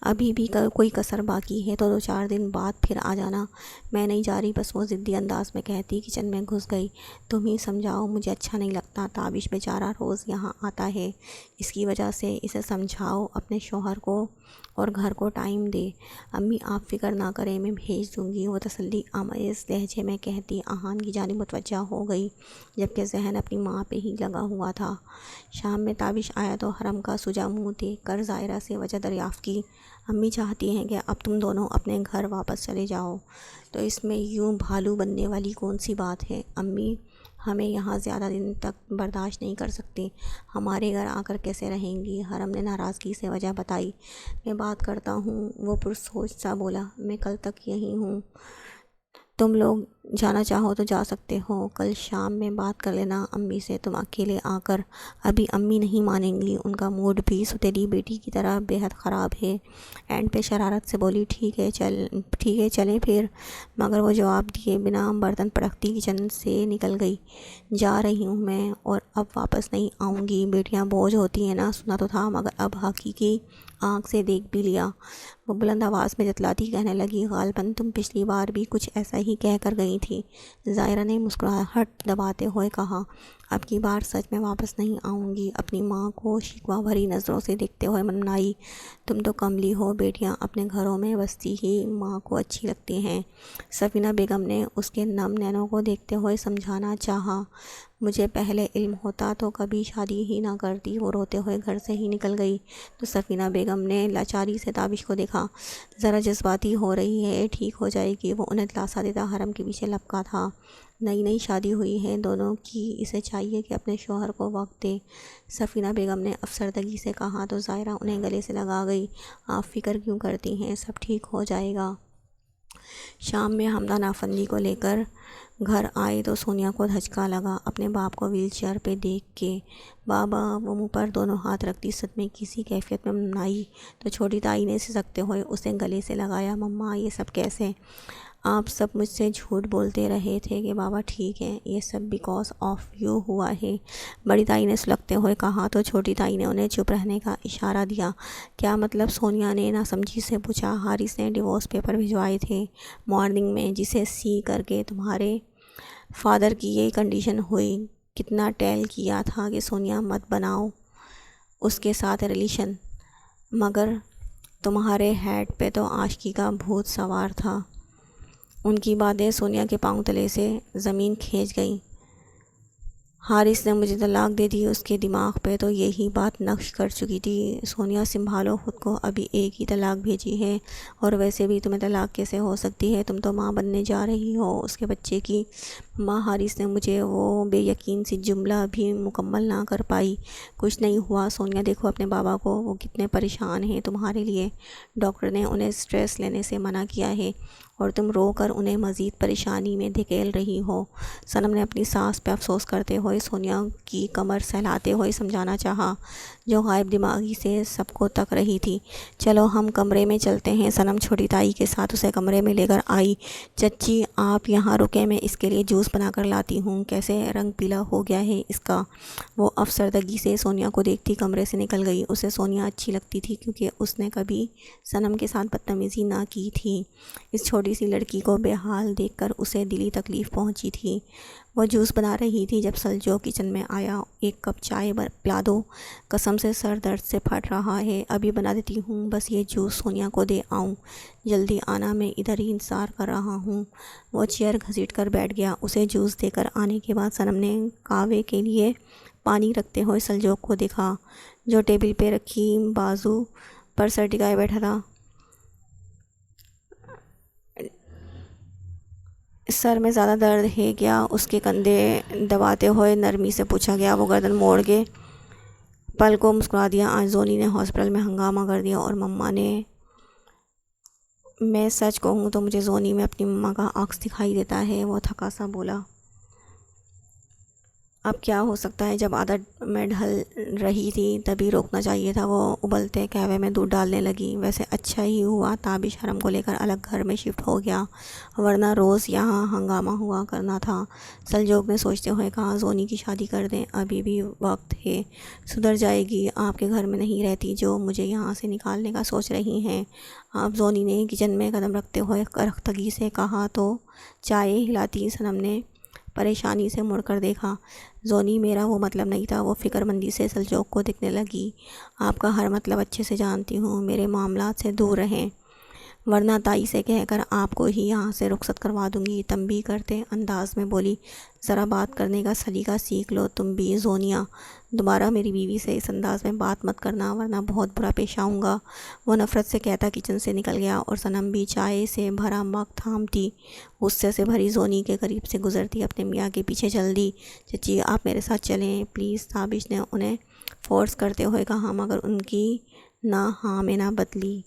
ابھی بھی کوئی کسر باقی ہے تو 2-4 دن بعد پھر آ جانا۔ میں نہیں جا رہی، بس وہ ضدی انداز میں کہتی کچن میں گھس گئی۔ تم ہی سمجھاؤ، مجھے اچھا نہیں لگتا، تابش بیچارہ روز یہاں آتا ہے، اس کی وجہ سے اسے سمجھاؤ اپنے شوہر کو اور گھر کو ٹائم دے۔ امی آپ فکر نہ کریں، میں بھیج دوں گی، وہ تسلی آمیز لہجے میں کہتی اہان کی جانب متوجہ ہو گئی، جبکہ ذہن اپنی ماں پہ ہی لگا ہوا تھا۔ شام میں تابش آیا تو حرم کا سجا منہ دیکھ کر ظاہرہ سے وجہ دریافت کی۔ امی چاہتی ہیں کہ اب تم دونوں اپنے گھر واپس چلے جاؤ، تو اس میں یوں بھالو بننے والی کون سی بات ہے؟ امی ہمیں یہاں زیادہ دن تک برداشت نہیں کر سکتی، ہمارے گھر آ کر کیسے رہیں گی؟ حرم نے ناراضگی سے وجہ بتائی۔ میں بات کرتا ہوں، وہ پرسوچ سا بولا، میں کل تک یہیں ہوں، تم لوگ جانا چاہو تو جا سکتے ہو، کل شام میں بات کر لینا امی سے تم اکیلے آ کر۔ ابھی امی نہیں مانیں گی، ان کا موڈ بھی ستیلی بیٹی کی طرح بے حد خراب ہے۔ اینڈ پہ شرارت سے بولی، ٹھیک ہے چلیں پھر۔ مگر وہ جواب دیے بنا برتن پڑکتی کچن سے نکل گئی۔ جا رہی ہوں میں، اور اب واپس نہیں آؤں گی، بیٹیاں بوجھ ہوتی ہیں نا، سنا تو تھا مگر اب حقیقی آنکھ سے دیکھ بھی لیا۔ وہ بلند آواز میں جتلاتی کہنے لگی، غالباً تم پچھلی بار بھی کچھ ایسا ہی کہہ کر گئی تھی۔ ظاہرہ نے مسکراہٹ دباتے ہوئے کہا، اب کی بار سچ میں واپس نہیں آؤں گی۔ اپنی ماں کو شکوہ بھری نظروں سے دیکھتے ہوئے منمنائی، تم تو کملی ہو، بیٹیاں اپنے گھروں میں بستی ہی ماں کو اچھی لگتی ہیں۔ سفینہ بیگم نے اس کے نم نینوں کو دیکھتے ہوئے سمجھانا چاہا، مجھے پہلے علم ہوتا تو کبھی شادی ہی نہ کرتی۔ وہ روتے ہوئے گھر سے ہی نکل گئی تو سفینہ بیگم نے لاچاری سے تابش کو دیکھا، ذرا جذباتی ہو رہی ہے، ٹھیک ہو جائے گی۔ وہ انہیں دلاسا دیتا حرم کے پیچھے لپکا تھا۔ نئی شادی ہوئی ہے دونوں کی، اسے چاہیے کہ اپنے شوہر کو وقت دے، سفینہ بیگم نے افسردگی سے کہا تو ظاہرہ انہیں گلے سے لگا گئی۔ آپ فکر کیوں کرتی ہیں، سب ٹھیک ہو جائے گا۔ شام میں حمدہ نافندی کو لے کر گھر آئے تو سونیا کو دھچکا لگا اپنے باپ کو ویل چیئر پہ دیکھ کے۔ بابا، وہ منہ پر دونوں ہاتھ رکھتی صدمے کی سی کیفیت میں منمنائی تو چھوٹی تائی نے سسکتے ہوئے اسے گلے سے لگایا۔ مما، یہ سب کیسے؟ آپ سب مجھ سے جھوٹ بولتے رہے تھے کہ بابا ٹھیک ہے، یہ سب بیکاز آف یو ہوا ہے، بڑی تائی نے سلگتے ہوئے کہا تو چھوٹی تائی نے انہیں چپ رہنے کا اشارہ دیا۔ کیا مطلب؟ سونیا نے ناسمجھی سے پوچھا۔ حارث نے ڈیورس پیپر بھجوائے تھے مارننگ میں، جسے سی کر کے تمہارے فادر کی یہ کنڈیشن ہوئی۔ کتنا ٹیل کیا تھا کہ سونیا مت بناؤ اس کے ساتھ ریلیشن، مگر تمہارے ہیڈ پہ تو عاشقی کا بھوت سوار تھا۔ ان کی باتیں سونیا کے پاؤں تلے سے زمین کھینچ گئیں۔ حارث نے مجھے طلاق دے دی، اس کے دماغ پہ تو یہی بات نقش کر چکی تھی۔ سونیا سنبھالو خود کو، ابھی ایک ہی طلاق بھیجی ہے، اور ویسے بھی تمہیں طلاق کیسے ہو سکتی ہے؟ تم تو ماں بننے جا رہی ہو اس کے بچے کی۔ ماں، حارث نے مجھے وہ بے یقین سی جملہ بھی مکمل نہ کر پائی۔ کچھ نہیں ہوا سونیا، دیکھو اپنے بابا کو، وہ کتنے پریشان ہیں تمہارے لیے، ڈاکٹر نے انہیں اسٹریس لینے سے منع کیا ہے، اور تم رو کر انہیں مزید پریشانی میں دھکیل رہی ہو۔ صنم نے اپنی سانس پہ افسوس کرتے ہوئے سونیا کی کمر سہلاتے ہوئے سمجھانا چاہا، جو غائب دماغی سے سب کو تک رہی تھی۔ چلو ہم کمرے میں چلتے ہیں۔ صنم چھوٹی تائی کے ساتھ اسے کمرے میں لے کر آئی۔ چچی آپ یہاں رکیں، میں اس کے لیے جوس جوس بنا کر لاتی ہوں، کیسے رنگ پیلا ہو گیا ہے اس کا۔ وہ افسردگی سے سونیا کو دیکھتی کمرے سے نکل گئی۔ اسے سونیا اچھی لگتی تھی کیونکہ اس نے کبھی صنم کے ساتھ بدتمیزی نہ کی تھی۔ اس چھوٹی سی لڑکی کو بے حال دیکھ کر اسے دلی تکلیف پہنچی تھی۔ وہ جوس بنا رہی تھی جب سلجوق کچن میں آیا۔ ایک کپ چائے پلا دو، قسم سے سر درد سے پھٹ رہا ہے۔ ابھی بنا دیتی ہوں، بس یہ جوس سونیا کو دے آؤں، جلدی آنا، میں ادھر ہی انتظار کر رہا ہوں۔ وہ چیئر گھسیٹ کر بیٹھ گیا۔ اسے جوس دے کر آنے کے بعد صنم نے قہوے کے لیے پانی رکھتے ہوئے سلجوق کو دیکھا، جو ٹیبل پہ رکھی بازو پر سر ٹکائے بیٹھا تھا۔ سر میں زیادہ درد ہے کیا؟ اس کے کندھے دباتے ہوئے نرمی سے پوچھا گیا۔ وہ گردن موڑ کے پل کو مسکرا دیا۔ آج زونی نے ہاسپٹل میں ہنگامہ کر دیا اور مما نے، میں سچ کہوں تو مجھے زونی میں اپنی مما کا عکس دکھائی دیتا ہے، وہ تھکا سا بولا۔ اب کیا ہو سکتا ہے؟ جب عادت میں ڈھل رہی تھی تبھی روکنا چاہیے تھا۔ وہ ابلتے قہوے میں دودھ ڈالنے لگی۔ ویسے اچھا ہی ہوا تابش حرم کو لے کر الگ گھر میں شفٹ ہو گیا، ورنہ روز یہاں ہنگامہ ہوا کرنا تھا۔ سلجوق نے سوچتے ہوئے کہا، زونی کی شادی کر دیں، ابھی بھی وقت ہے، سدھر جائے گی۔ آپ کے گھر میں نہیں رہتی جو مجھے یہاں سے نکالنے کا سوچ رہی ہیں آپ؟ زونی نے کچن میں قدم رکھتے ہوئے کرختگی سے کہا۔ تو چائے ہلاتی صنم نے پریشانی سے مڑ کر دیکھا۔ زونی، میرا وہ مطلب نہیں تھا۔ وہ فکر مندی سے سلجوق کو دیکھنے لگی۔ آپ کا ہر مطلب اچھے سے جانتی ہوں، میرے معاملات سے دور رہیں، ورنہ تائی سے کہہ کر آپ کو ہی یہاں سے رخصت کروا دوں گی۔ تنبیہ کرتے انداز میں بولی، ذرا بات کرنے کا سلیقہ سیکھ لو تم بھی زونیا، دوبارہ میری بیوی سے اس انداز میں بات مت کرنا ورنہ بہت برا پیش آؤں گا۔ وہ نفرت سے کہتا کچن سے نکل گیا اور صنم بھی چائے سے بھرا مگ تھامتی غصے سے بھری زونی کے قریب سے گزرتی اپنے میاں کے پیچھے چل دی۔ چچی، آپ میرے ساتھ چلیں پلیز، تابش نے انہیں فورس کرتے ہوئے کہا، مگر ان کی نہ ہاں میں نہ بدلی۔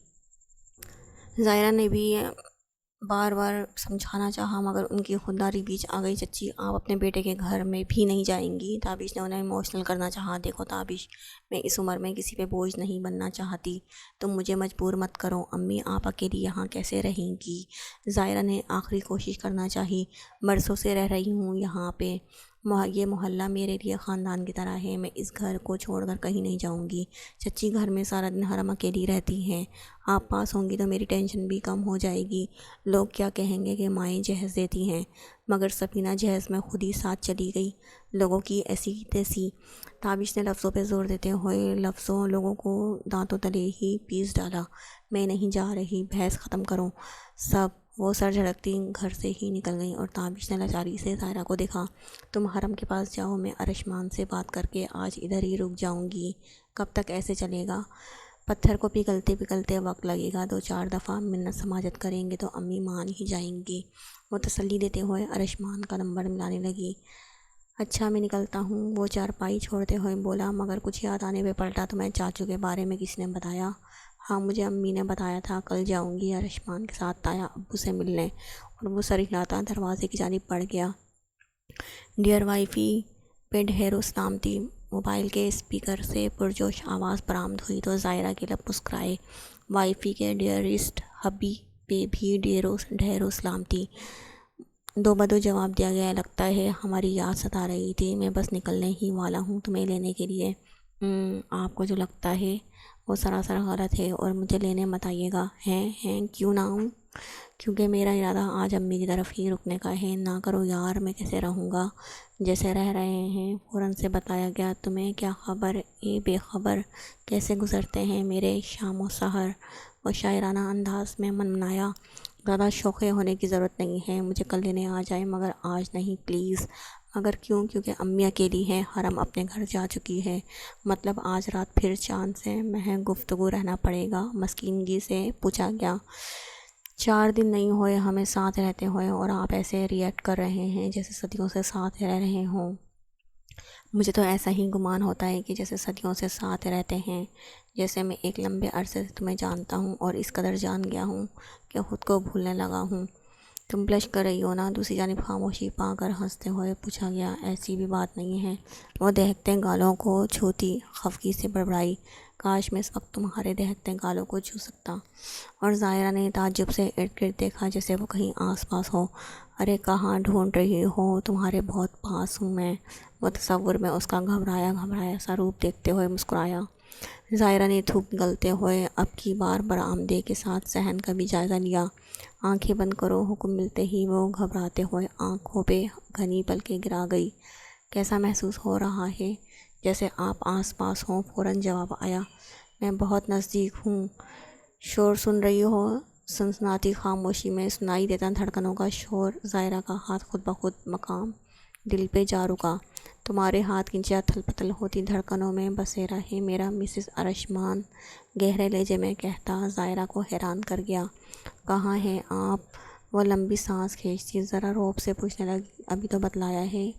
زائرہ نے بھی بار بار سمجھانا چاہا مگر ان کی خودداری بیچ آ گئی۔ چچی، آپ اپنے بیٹے کے گھر میں بھی نہیں جائیں گی؟ تابش نے انہیں ایموشنل کرنا چاہا۔ دیکھو تابش، میں اس عمر میں کسی پہ بوجھ نہیں بننا چاہتی، تم مجھے مجبور مت کرو۔ امی، آپ اکیلی یہاں کیسے رہیں گی؟ زائرہ نے آخری کوشش کرنا چاہی۔ برسوں سے رہ رہی ہوں یہاں پہ، یہ محلہ میرے لیے خاندان کی طرح ہے، میں اس گھر کو چھوڑ کر کہیں نہیں جاؤں گی۔ چچی، گھر میں سارا دن حرم اکیلی رہتی ہیں، آپ پاس ہوں گی تو میری ٹینشن بھی کم ہو جائے گی۔ لوگ کیا کہیں گے کہ مائیں جہیز دیتی ہیں، مگر سفینہ جہیز میں خود ہی ساتھ چلی گئی، لوگوں کی ایسی تیسی۔ تابش نے لفظوں پہ زور دیتے ہوئے لوگوں کو دانتوں تلے ہی پیس ڈالا۔ میں نہیں جا رہی، بحث ختم کرو سب۔ وہ سر جھٹکتی گھر سے ہی نکل گئی اور تابش نے لاچاری سے زائرہ کو دیکھا۔ تم حرم کے پاس جاؤ، میں ارشمان سے بات کر کے آج ادھر ہی رک جاؤں گی۔ کب تک ایسے چلے گا؟ پتھر کو پگھلتے پگھلتے وقت لگے گا، 2-4 دفعہ منت سماجت کریں گے تو امی مان ہی جائیں گی۔ وہ تسلی دیتے ہوئے ارشمان کا نمبر ملانے لگی۔ اچھا، میں نکلتا ہوں، وہ چارپائی چھوڑتے ہوئے بولا، مگر کچھ یاد آنے پہ پلٹا، تمہیں چاچو کے بارے میں کسی نے بتایا؟ ہاں، مجھے امی نے بتایا تھا، کل جاؤں گی ارشمان کے ساتھ تایا ابو سے ملنے۔ اور وہ سر ہلاتا دروازے کی جانب بڑھ گیا۔ ڈیئر وائفی پہ ڈھیر سلامتی موبائل کے اسپیکر سے پرجوش آواز برآمد ہوئی تو زائرہ کے لب مسکرائے۔ وائفی کے ڈیئرسٹ ہبی پہ بھی ڈھیر سلامتی، دو بدو جواب دیا گیا۔ لگتا ہے ہماری یاد ستا رہی تھی، میں بس نکلنے ہی والا ہوں تمہیں لینے کے لیے۔ آپ کو جو لگتا ہے وہ سراسر غلط ہے اور مجھے لینے مت آئیے گا۔ ہیں کیوں نہ آؤں؟ کیونکہ میرا ارادہ آج امی کی طرف ہی رکنے کا ہے۔ نہ کرو یار، میں کیسے رہوں گا جیسے رہ رہے ہیں؟ فوراً سے بتایا گیا۔ تمہیں کیا خبر؟ اے بے خبر، کیسے گزرتے ہیں میرے شام و سحر؟ وہ شاعرانہ انداز میں منمنایا۔ زیادہ شوخے ہونے کی ضرورت نہیں ہے، مجھے کل لینے آ جائے مگر آج نہیں پلیز۔ مگر کیوں؟ کیونکہ امی اکیلی ہیں، حرم اپنے گھر جا چکی ہے، مطلب آج رات پھر چاند سے محض گفتگو رہنا پڑے گا؟ مسکینگی سے پوچھا گیا۔ 4 دن نہیں ہوئے ہمیں ساتھ رہتے ہوئے اور آپ ایسے ریئیکٹ کر رہے ہیں جیسے صدیوں سے ساتھ رہ رہے ہوں۔ مجھے تو ایسا ہی گمان ہوتا ہے کہ جیسے صدیوں سے ساتھ رہتے ہیں، جیسے میں ایک لمبے عرصے سے تمہیں جانتا ہوں اور اس قدر جان گیا ہوں کہ خود کو بھولنے لگا ہوں۔ تم بلش کر رہی ہو نا؟ دوسری جانب خاموشی پا کر ہنستے ہوئے پوچھا گیا۔ ایسی بھی بات نہیں ہے، وہ دہکتے گالوں کو چھوتی خفگی سے بڑبڑائی۔ کاش میں اس وقت تمہارے دہکتے گالوں کو چھو سکتا۔ اور ظاہرہ نے تعجب سے ارد گرد دیکھا جیسے وہ کہیں آس پاس ہو۔ ارے کہاں ڈھونڈ رہی ہو؟ تمہارے بہت پاس ہوں میں۔ وہ تصور میں اس کا گھبرایا سا روپ دیکھتے ہوئے مسکرایا۔ ظاہرہ نے تھوک نگلتے ہوئے اب کی بار برآمدے کے ساتھ صحن کا بھی جائزہ لیا۔ آنکھیں بند کرو، حکم ملتے ہی وہ گھبراتے ہوئے آنکھوں پہ گھنی پلکیں گرا گئی۔ کیسا محسوس ہو رہا ہے؟ جیسے آپ آس پاس ہوں، فوراً جواب آیا۔ میں بہت نزدیک ہوں۔ شور سن رہی ہو؟ سنسناتی خاموشی میں سنائی دیتا دھڑکنوں کا شور۔ ظاہرہ کا ہاتھ خود بخود مقام دل پہ جا رکا۔ تمہارے ہاتھ کی اتھل پتھل ہوتی دھڑکنوں میں بسیرا ہے میرا مسز ارشمان، گہرے لہجے میں کہتا ظاہرہ کو حیران کر گیا۔ کہاں ہیں آپ؟ وہ لمبی سانس کھینچتی ذرا رعب سے پوچھنے لگی۔ ابھی تو بتلایا ہے۔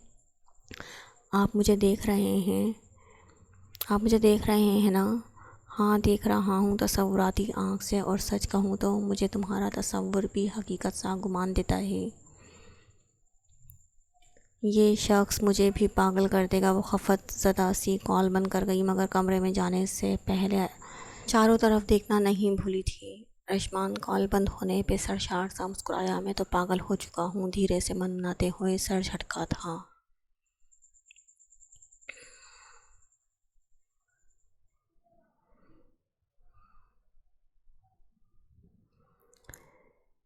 آپ مجھے دیکھ رہے ہیں؟ آپ مجھے دیکھ رہے ہیں نا؟ ہاں دیکھ رہا ہوں تصوراتی آنکھ سے، اور سچ کہوں تو مجھے تمہارا تصور بھی حقیقت سا گمان دیتا ہے۔ یہ شخص مجھے بھی پاگل کر دے گا۔ وہ خفت زدہ سی کال بند کر گئی، مگر کمرے میں جانے سے پہلے چاروں طرف دیکھنا نہیں بھولی تھی۔ ارشمان کال بند ہونے پہ سرشار سا مسکرایا۔ میں تو پاگل ہو چکا ہوں، دھیرے سے منمناتے ہوئے سر جھٹکا تھا۔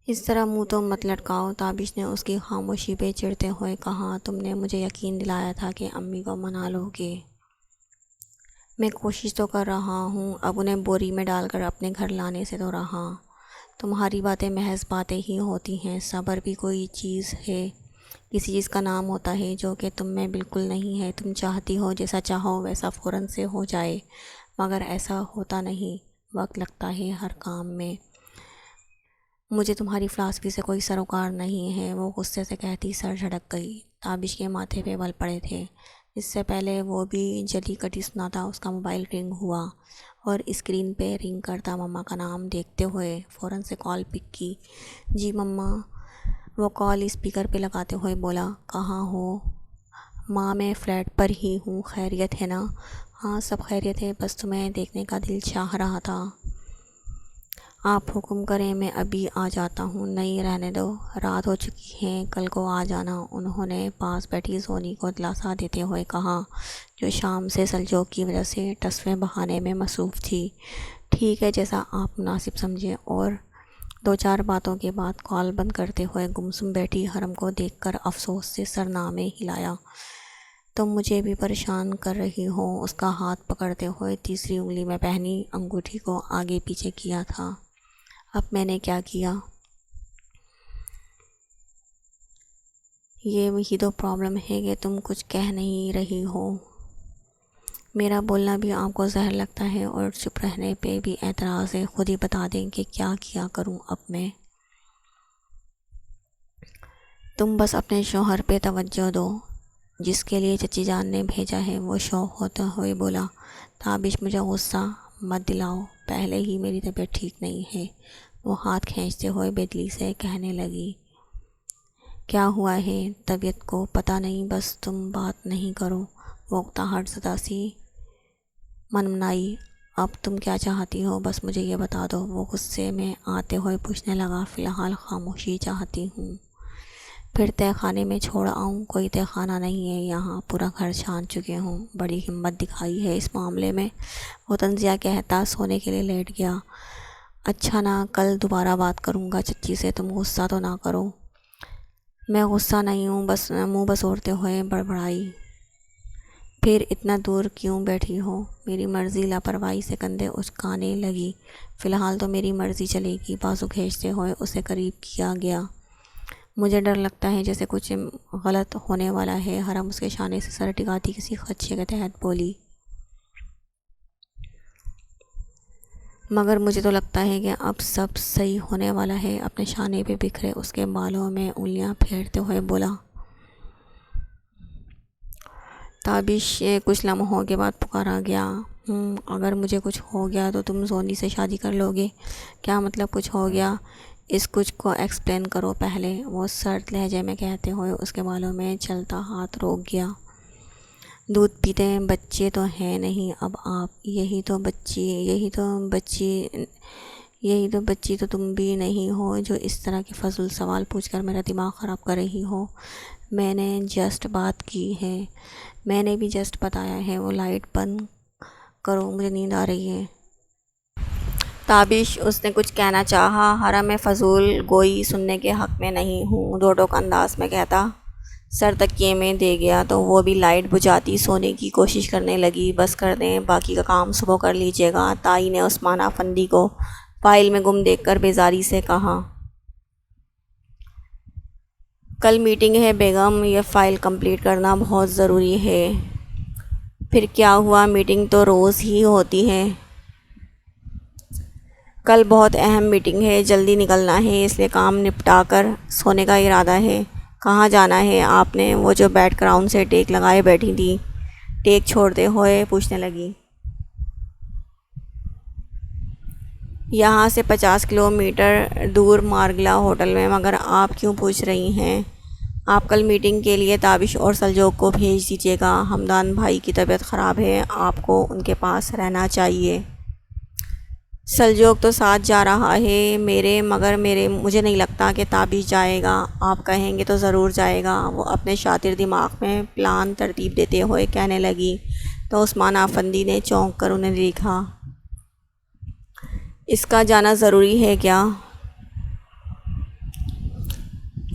اس طرح منہ تو مت لٹکاؤ، تابش نے اس کی خاموشی پہ چڑھتے ہوئے کہا۔ تم نے مجھے یقین دلایا تھا کہ امی کو منا لو گے۔ میں کوشش تو کر رہا ہوں، اب انہیں بوری میں ڈال کر اپنے گھر لانے سے تو رہا۔ تمہاری باتیں محض باتیں ہی ہوتی ہیں، صبر بھی کوئی چیز ہے، کسی چیز کا نام ہوتا ہے جو کہ تم میں بالکل نہیں ہے۔ تم چاہتی ہو جیسا چاہو ویسا فوراً سے ہو جائے، مگر ایسا ہوتا نہیں، وقت لگتا ہے ہر کام میں۔ مجھے تمہاری فلاسفی سے کوئی سروکار نہیں ہے، وہ غصے سے کہتی سر جھٹک گئی۔ تابش کے ماتھے پہ بل پڑے تھے۔ اس سے پہلے وہ بھی جلی کٹی سنا تھا، اس کا موبائل رنگ ہوا اور اسکرین پہ رنگ کرتا مما کا نام دیکھتے ہوئے فوراً سے کال پک کی۔ جی مما، وہ کال اسپیکر پہ لگاتے ہوئے بولا۔ کہاں ہو؟ ماں میں فلیٹ پر ہی ہوں، خیریت ہے نا؟ ہاں سب خیریت ہے، بس تمہیں دیکھنے کا دل چاہ رہا تھا۔ آپ حکم کریں میں ابھی آ جاتا ہوں۔ نہیں رہنے دو، رات ہو چکی ہے، کل کو آ جانا، انہوں نے پاس بیٹھی سونی کو دلاسا دیتے ہوئے کہا، جو شام سے سلجوق کی وجہ سے ٹسویں بہانے میں مصروف تھی۔ ٹھیک ہے، جیسا آپ مناسب سمجھیں۔ اور دو چار باتوں کے بعد کال بند کرتے ہوئے گمسم بیٹھی حرم کو دیکھ کر افسوس سے سرنامے ہلایا۔ تم مجھے بھی پریشان کر رہی ہو، اس کا ہاتھ پکڑتے ہوئے تیسری انگلی میں پہنی انگوٹھی کو آگے پیچھے کیا تھا۔ اب میں نے کیا کیا؟ یہ وہی تو پرابلم ہے کہ تم کچھ کہہ نہیں رہی ہو۔ میرا بولنا بھی آپ کو زہر لگتا ہے اور چپ رہنے پہ بھی اعتراض ہے۔ خود ہی بتا دیں کہ کیا کروں اب میں۔ تم بس اپنے شوہر پہ توجہ دو، جس کے لیے چچی جان نے بھیجا ہے، وہ شوق ہوتے ہوئے بولا۔ تابش مجھے غصہ مت دلاؤ، پہلے ہی میری طبیعت ٹھیک نہیں ہے، وہ ہاتھ کھینچتے ہوئے بے دلی سے کہنے لگی۔ کیا ہوا ہے؟ طبیعت کو پتہ نہیں، بس تم بات نہیں کرو، وہ اکتاہٹ زدہ سی منمنائی۔ اب تم کیا چاہتی ہو؟ بس مجھے یہ بتا دو، وہ غصے میں آتے ہوئے پوچھنے لگا۔ فی الحال خاموشی چاہتی ہوں۔ پھر تہہ خانے میں چھوڑ آؤں؟ کوئی تہہ خانہ نہیں ہے یہاں، پورا گھر چھان چکے ہوں۔ بڑی ہمت دکھائی ہے اس معاملے میں، وہ طنزیہ کہتا سونے کے لیے لیٹ گیا۔ اچھا نا، کل دوبارہ بات کروں گا چچی سے، تم غصہ تو نہ کرو۔ میں غصہ نہیں ہوں، بس منہ بسورتے ہوئے بڑبڑائی۔ پھر اتنا دور کیوں بیٹھی ہو؟ میری مرضی، لاپرواہی سے کندھے اچکانے لگی۔ فی الحال تو میری مرضی چلے گی، بازو کھینچتے ہوئے اسے قریب کیا گیا۔ مجھے ڈر لگتا ہے جیسے کچھ غلط ہونے والا ہے، حرم اس کے شانے سے سر ٹکاتی کسی خدشے کے تحت بولی۔ مگر مجھے تو لگتا ہے کہ اب سب صحیح ہونے والا ہے۔ اپنے شانے پہ بکھرے اس کے بالوں میں انگلیاں پھیرتے ہوئے بولا۔ تابش کچھ لمحوں کے بعد پکارا گیا۔ اگر مجھے کچھ ہو گیا تو تم زونی سے شادی کر لو گے؟ کیا مطلب کچھ ہو گیا؟ اس کچھ کو ایکسپلین کرو پہلے، وہ سرد لہجے میں کہتے ہوئے اس کے بالوں میں چلتا ہاتھ روک گیا۔ دودھ پیتے ہیں بچے تو ہیں نہیں اب آپ، یہی تو بچی تو تم بھی نہیں ہو جو اس طرح کے فضول سوال پوچھ کر میرا دماغ خراب کر رہی ہو۔ میں نے جسٹ بات کی ہے، میں نے بھی جسٹ بتایا ہے وہ لائٹ بند کرو، مجھے نیند آ رہی ہے۔ تابش، اس نے کچھ کہنا چاہا۔ حرم میں فضول گوئی سننے کے حق میں نہیں ہوں، دو ٹوک انداز میں کہتا۔ سر تکیے میں دے گیا تو وہ بھی لائٹ بجھاتی سونے کی کوشش کرنے لگی۔ بس کر دیں، باقی کا کام صبح کر لیجیے گا، تائی نے عثمان افندی کو فائل میں گم دیکھ کر بیزاری سے کہا۔ کل میٹنگ ہے بیگم، یہ فائل کمپلیٹ کرنا بہت ضروری ہے۔ پھر کیا ہوا، میٹنگ تو روز ہی ہوتی ہے۔ کل بہت اہم میٹنگ ہے، جلدی نکلنا ہے، اس لیے کام نپٹا کر سونے کا ارادہ ہے۔ کہاں جانا ہے آپ نے؟ وہ جو بیک گراؤنڈ سے ٹیک لگائے بیٹھی تھی ٹیک چھوڑتے ہوئے پوچھنے لگی۔ یہاں سے 50 کلومیٹر دور مارگلا ہوٹل میں۔ مگر آپ کیوں پوچھ رہی ہیں؟ آپ کل میٹنگ کے لیے تابش اور سلجوق کو بھیج دیجیے گا، حمدان بھائی کی طبیعت خراب ہے، آپ کو ان کے پاس رہنا چاہیے۔ سلجوق تو ساتھ جا رہا ہے مگر مجھے نہیں لگتا کہ تابش جائے گا، آپ کہیں گے تو ضرور جائے گا، وہ اپنے شاطر دماغ میں پلان ترتیب دیتے ہوئے کہنے لگی تو عثمان افندی نے چونک کر انہیں دیکھا۔ اس کا جانا ضروری ہے کیا؟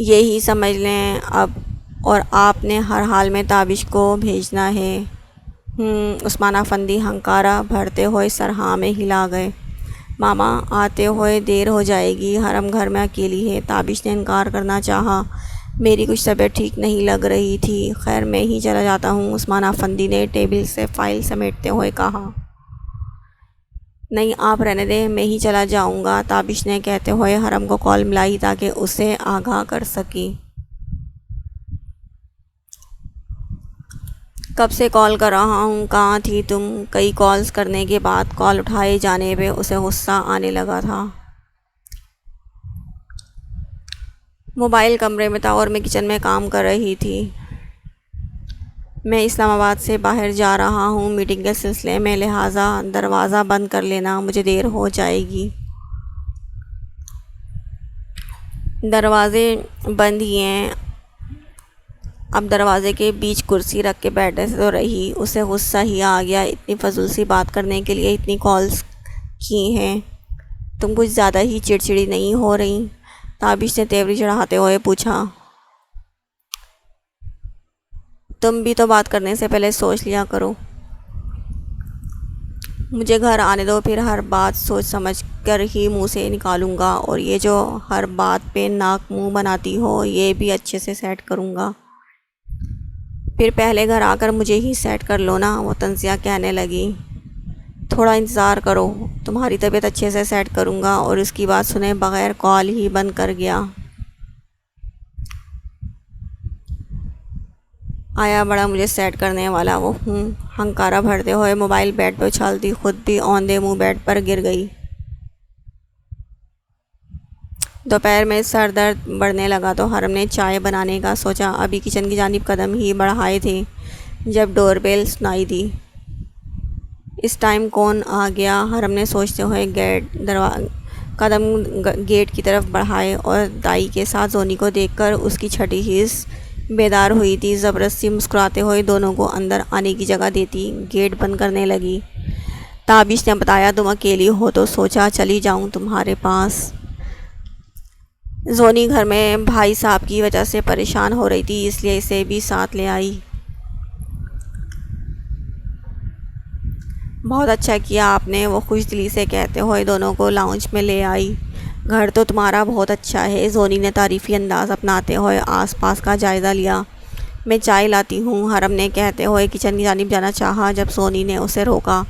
یہی سمجھ لیں اب، اور آپ نے ہر حال میں تابش کو بھیجنا ہے۔ عثمان افندی ہنکارا بھرتے ہوئے سر ہاں میں ہلا گئے۔ ماما، آتے ہوئے دیر ہو جائے گی، حرم گھر میں اکیلی ہے۔ تابش نے انکار کرنا چاہا۔ میری کچھ طبیعت ٹھیک نہیں لگ رہی تھی، خیر میں ہی چلا جاتا ہوں، عثمان افندی نے ٹیبل سے فائل سمیٹتے ہوئے کہا۔ نہیں، آپ رہنے دیں، میں ہی چلا جاؤں گا، تابش نے کہتے ہوئے حرم کو کال ملائی تاکہ اسے آگاہ کر سکی۔ کب سے کال کر رہا ہوں، کہاں تھی تم؟ کئی کالز کرنے کے بعد کال اٹھائے جانے پہ اسے غصہ آنے لگا تھا۔ موبائل کمرے میں تھا اور میں کچن میں کام کر رہی تھی۔ میں اسلام آباد سے باہر جا رہا ہوں میٹنگ کے سلسلے میں، لہٰذا دروازہ بند کر لینا، مجھے دیر ہو جائے گی۔ دروازے بند ہی ہیں، اب دروازے کے بیچ کرسی رکھ کے بیٹھے تو رہی، اسے غصہ ہی آ گیا۔ اتنی فضول سی بات کرنے کے لیے اتنی کالز کی ہیں، تم کچھ زیادہ ہی چڑچڑی نہیں ہو رہی؟ تابش نے تیوری چڑھاتے ہوئے پوچھا۔ تم بھی تو بات کرنے سے پہلے سوچ لیا کرو۔ مجھے گھر آنے دو، پھر ہر بات سوچ سمجھ کر ہی منہ سے نکالوں گا، اور یہ جو ہر بات پہ ناک منہ بناتی ہو یہ بھی اچھے سے سیٹ کروں گا۔ پھر پہلے گھر آ کر مجھے ہی سیٹ کر لو نا، وہ طنزیہ کہنے لگی۔ تھوڑا انتظار کرو، تمہاری طبیعت اچھے سے سیٹ کروں گا، اور اس کی بات سنے بغیر کال ہی بند کر گیا۔ آیا بڑا مجھے سیٹ کرنے والا وہ، ہنکارا بھرتے ہوئے موبائل بیڈ پہ اچھالتی خود بھی اوندھے منہ بیڈ پر گر گئی۔ دوپہر میں سر درد بڑھنے لگا تو حرم نے چائے بنانے کا سوچا، ابھی کچن کی جانب قدم ہی بڑھائے تھے جب ڈور بیل سنائی دی۔ اس ٹائم کون آ گیا؟ حرم نے سوچتے ہوئے قدم گیٹ کی طرف بڑھائے اور دائی کے ساتھ زونی کو دیکھ کر اس کی چھٹی حس بیدار ہوئی تھی۔ زبردستی مسکراتے ہوئے دونوں کو اندر آنے کی جگہ دیتی گیٹ بند کرنے لگی۔ تابش نے بتایا تم اکیلی ہو تو سوچا چلی جاؤں تمہارے پاس۔ زونی گھر میں بھائی صاحب کی وجہ سے پریشان ہو رہی تھی، اس لیے اسے بھی ساتھ لے آئی۔ بہت اچھا کیا آپ نے، وہ خوش دلی سے کہتے ہوئے دونوں کو لاؤنج میں لے آئی۔ گھر تو تمہارا بہت اچھا ہے، زونی نے تعریفی انداز اپناتے ہوئے آس پاس کا جائزہ لیا۔ میں چائے لاتی ہوں، حرم نے کہتے ہوئے کچن کی جانب جانا چاہا جب زونی نے اسے روکا۔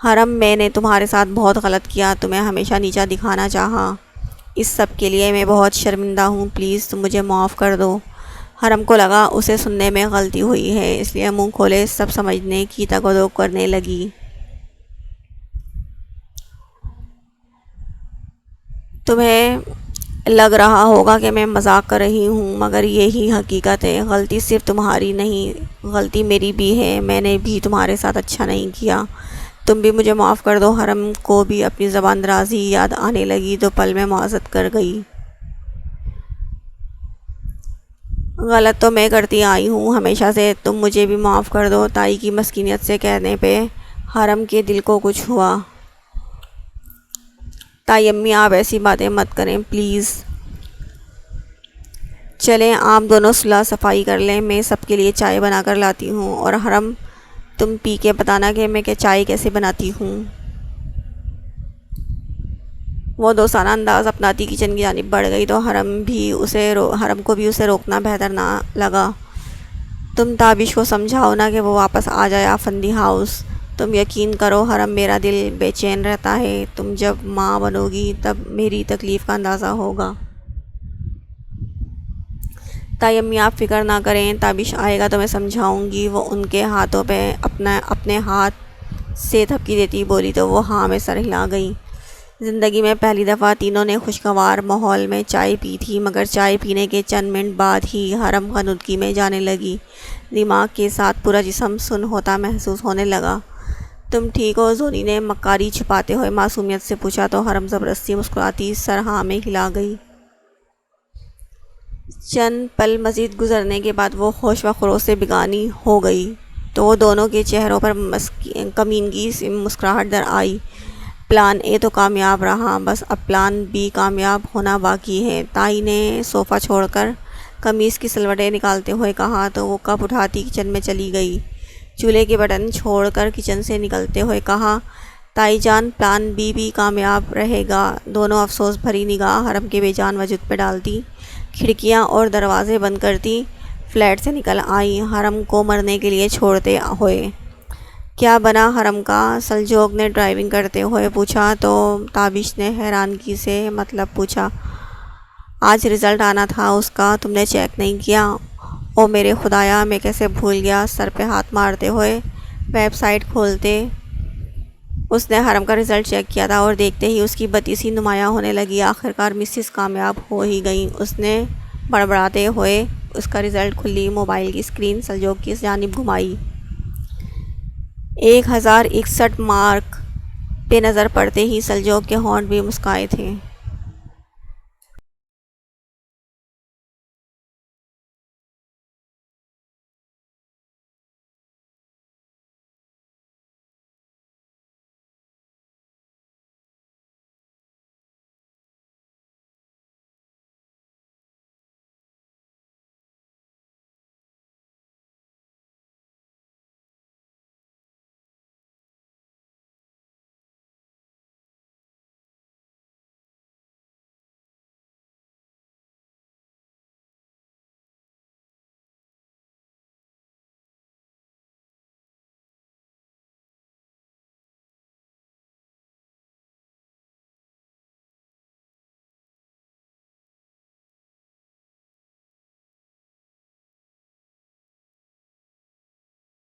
حرم، میں نے تمہارے ساتھ بہت غلط کیا، تمہیں ہمیشہ نیچا دکھانا چاہا، اس سب کے لیے میں بہت شرمندہ ہوں، پلیز تم مجھے معاف کر دو۔ حرم کو لگا اسے سننے میں غلطی ہوئی ہے، اس لیے منہ کھولے سب سمجھنے کی تگ و دو کرنے لگی۔ تمہیں لگ رہا ہوگا کہ میں مذاق کر رہی ہوں، مگر یہی حقیقت ہے۔ غلطی صرف تمہاری نہیں، غلطی میری بھی ہے، میں نے بھی تمہارے ساتھ اچھا نہیں کیا، تم بھی مجھے معاف کر دو۔ حرم کو بھی اپنی زبان درازی یاد آنے لگی تو پل میں معذرت کر گئی۔ غلط تو میں کرتی آئی ہوں ہمیشہ سے، تم مجھے بھی معاف کر دو۔ تائی کی مسکینیت سے کہنے پہ حرم کے دل کو کچھ ہوا۔ تائی امی آپ ایسی باتیں مت کریں پلیز، چلیں آپ دونوں صلح صفائی کر لیں، میں سب کے لیے چائے بنا کر لاتی ہوں، اور حرم تم پی کے بتانا کہ میں چائے کیسے بناتی ہوں۔ وہ دوستانہ انداز اپناتی کچن کی جانب بڑھ گئی تو حرم کو بھی اسے روکنا بہتر نہ لگا۔ تم تابش کو سمجھاؤ نا کہ وہ واپس آ جائے آفندی ہاؤس۔ تم یقین کرو حرم، میرا دل بے چین رہتا ہے، تم جب ماں بنو گی تب میری تکلیف کا اندازہ ہوگا۔ تائی امی آپ فکر نہ کریں، تابش آئے گا تو میں سمجھاؤں گی۔ وہ ان کے ہاتھوں پہ اپنے ہاتھ سے تھپکی دیتی بولی تو وہ ہاں میں سر ہلا گئی۔ زندگی میں پہلی دفعہ تینوں نے خوشگوار ماحول میں چائے پی تھی، مگر چائے پینے کے چند منٹ بعد ہی حرم غنودگی میں جانے لگی، دماغ کے ساتھ پورا جسم سن ہوتا محسوس ہونے لگا۔ تم ٹھیک ہو؟ زونی نے مکاری چھپاتے ہوئے معصومیت سے پوچھا تو حرم زبردستی مسکراتی سر ہاں میں ہلا گئی۔ چند پل مزید گزرنے کے بعد وہ ہوش و خروش سے بیگانی ہو گئی تو دونوں کے چہروں پر کمینگی سی مسکراہٹ در آئی۔ پلان اے تو کامیاب رہا، بس اب پلان بی کامیاب ہونا باقی ہے۔ تائی نے صوفہ چھوڑ کر قمیص کی سلوٹیں نکالتے ہوئے کہا تو وہ کپ اٹھاتی کچن میں چلی گئی۔ چولہے کے بٹن چھوڑ کر کچن سے نکلتے ہوئے کہا، تائی جان پلان بی بھی کامیاب رہے گا۔ دونوں افسوس بھری نگاہ حرم کے بے جان وجود پہ ڈالتی، کھڑکیاں اور دروازے بند کرتی فلیٹ سے نکل آئیں، حرم کو مرنے کے لیے چھوڑتے ہوئے۔ کیا بنا حرم کا؟ سلجوق نے ڈرائیونگ کرتے ہوئے پوچھا تو تابش نے حیرانگی سے مطلب پوچھا، آج رزلٹ آنا تھا اس کا، تم نے چیک نہیں کیا؟ او میرے خدایا، میں کیسے بھول گیا۔ سر پہ ہاتھ مارتے ہوئے ویب سائٹ کھولتے اس نے حرم کا رزلٹ چیک کیا تھا اور دیکھتے ہی اس کی بتی سی نمایاں ہونے لگی۔ آخرکار مسز کامیاب ہو ہی گئیں، اس نے بڑبڑاتے ہوئے اس کا رزلٹ کھلی موبائل کی اسکرین سلجوق کی جانب گھمائی۔ 1061 مارک پہ نظر پڑتے ہی سلجوق کے ہونٹ بھی مسکائے تھے۔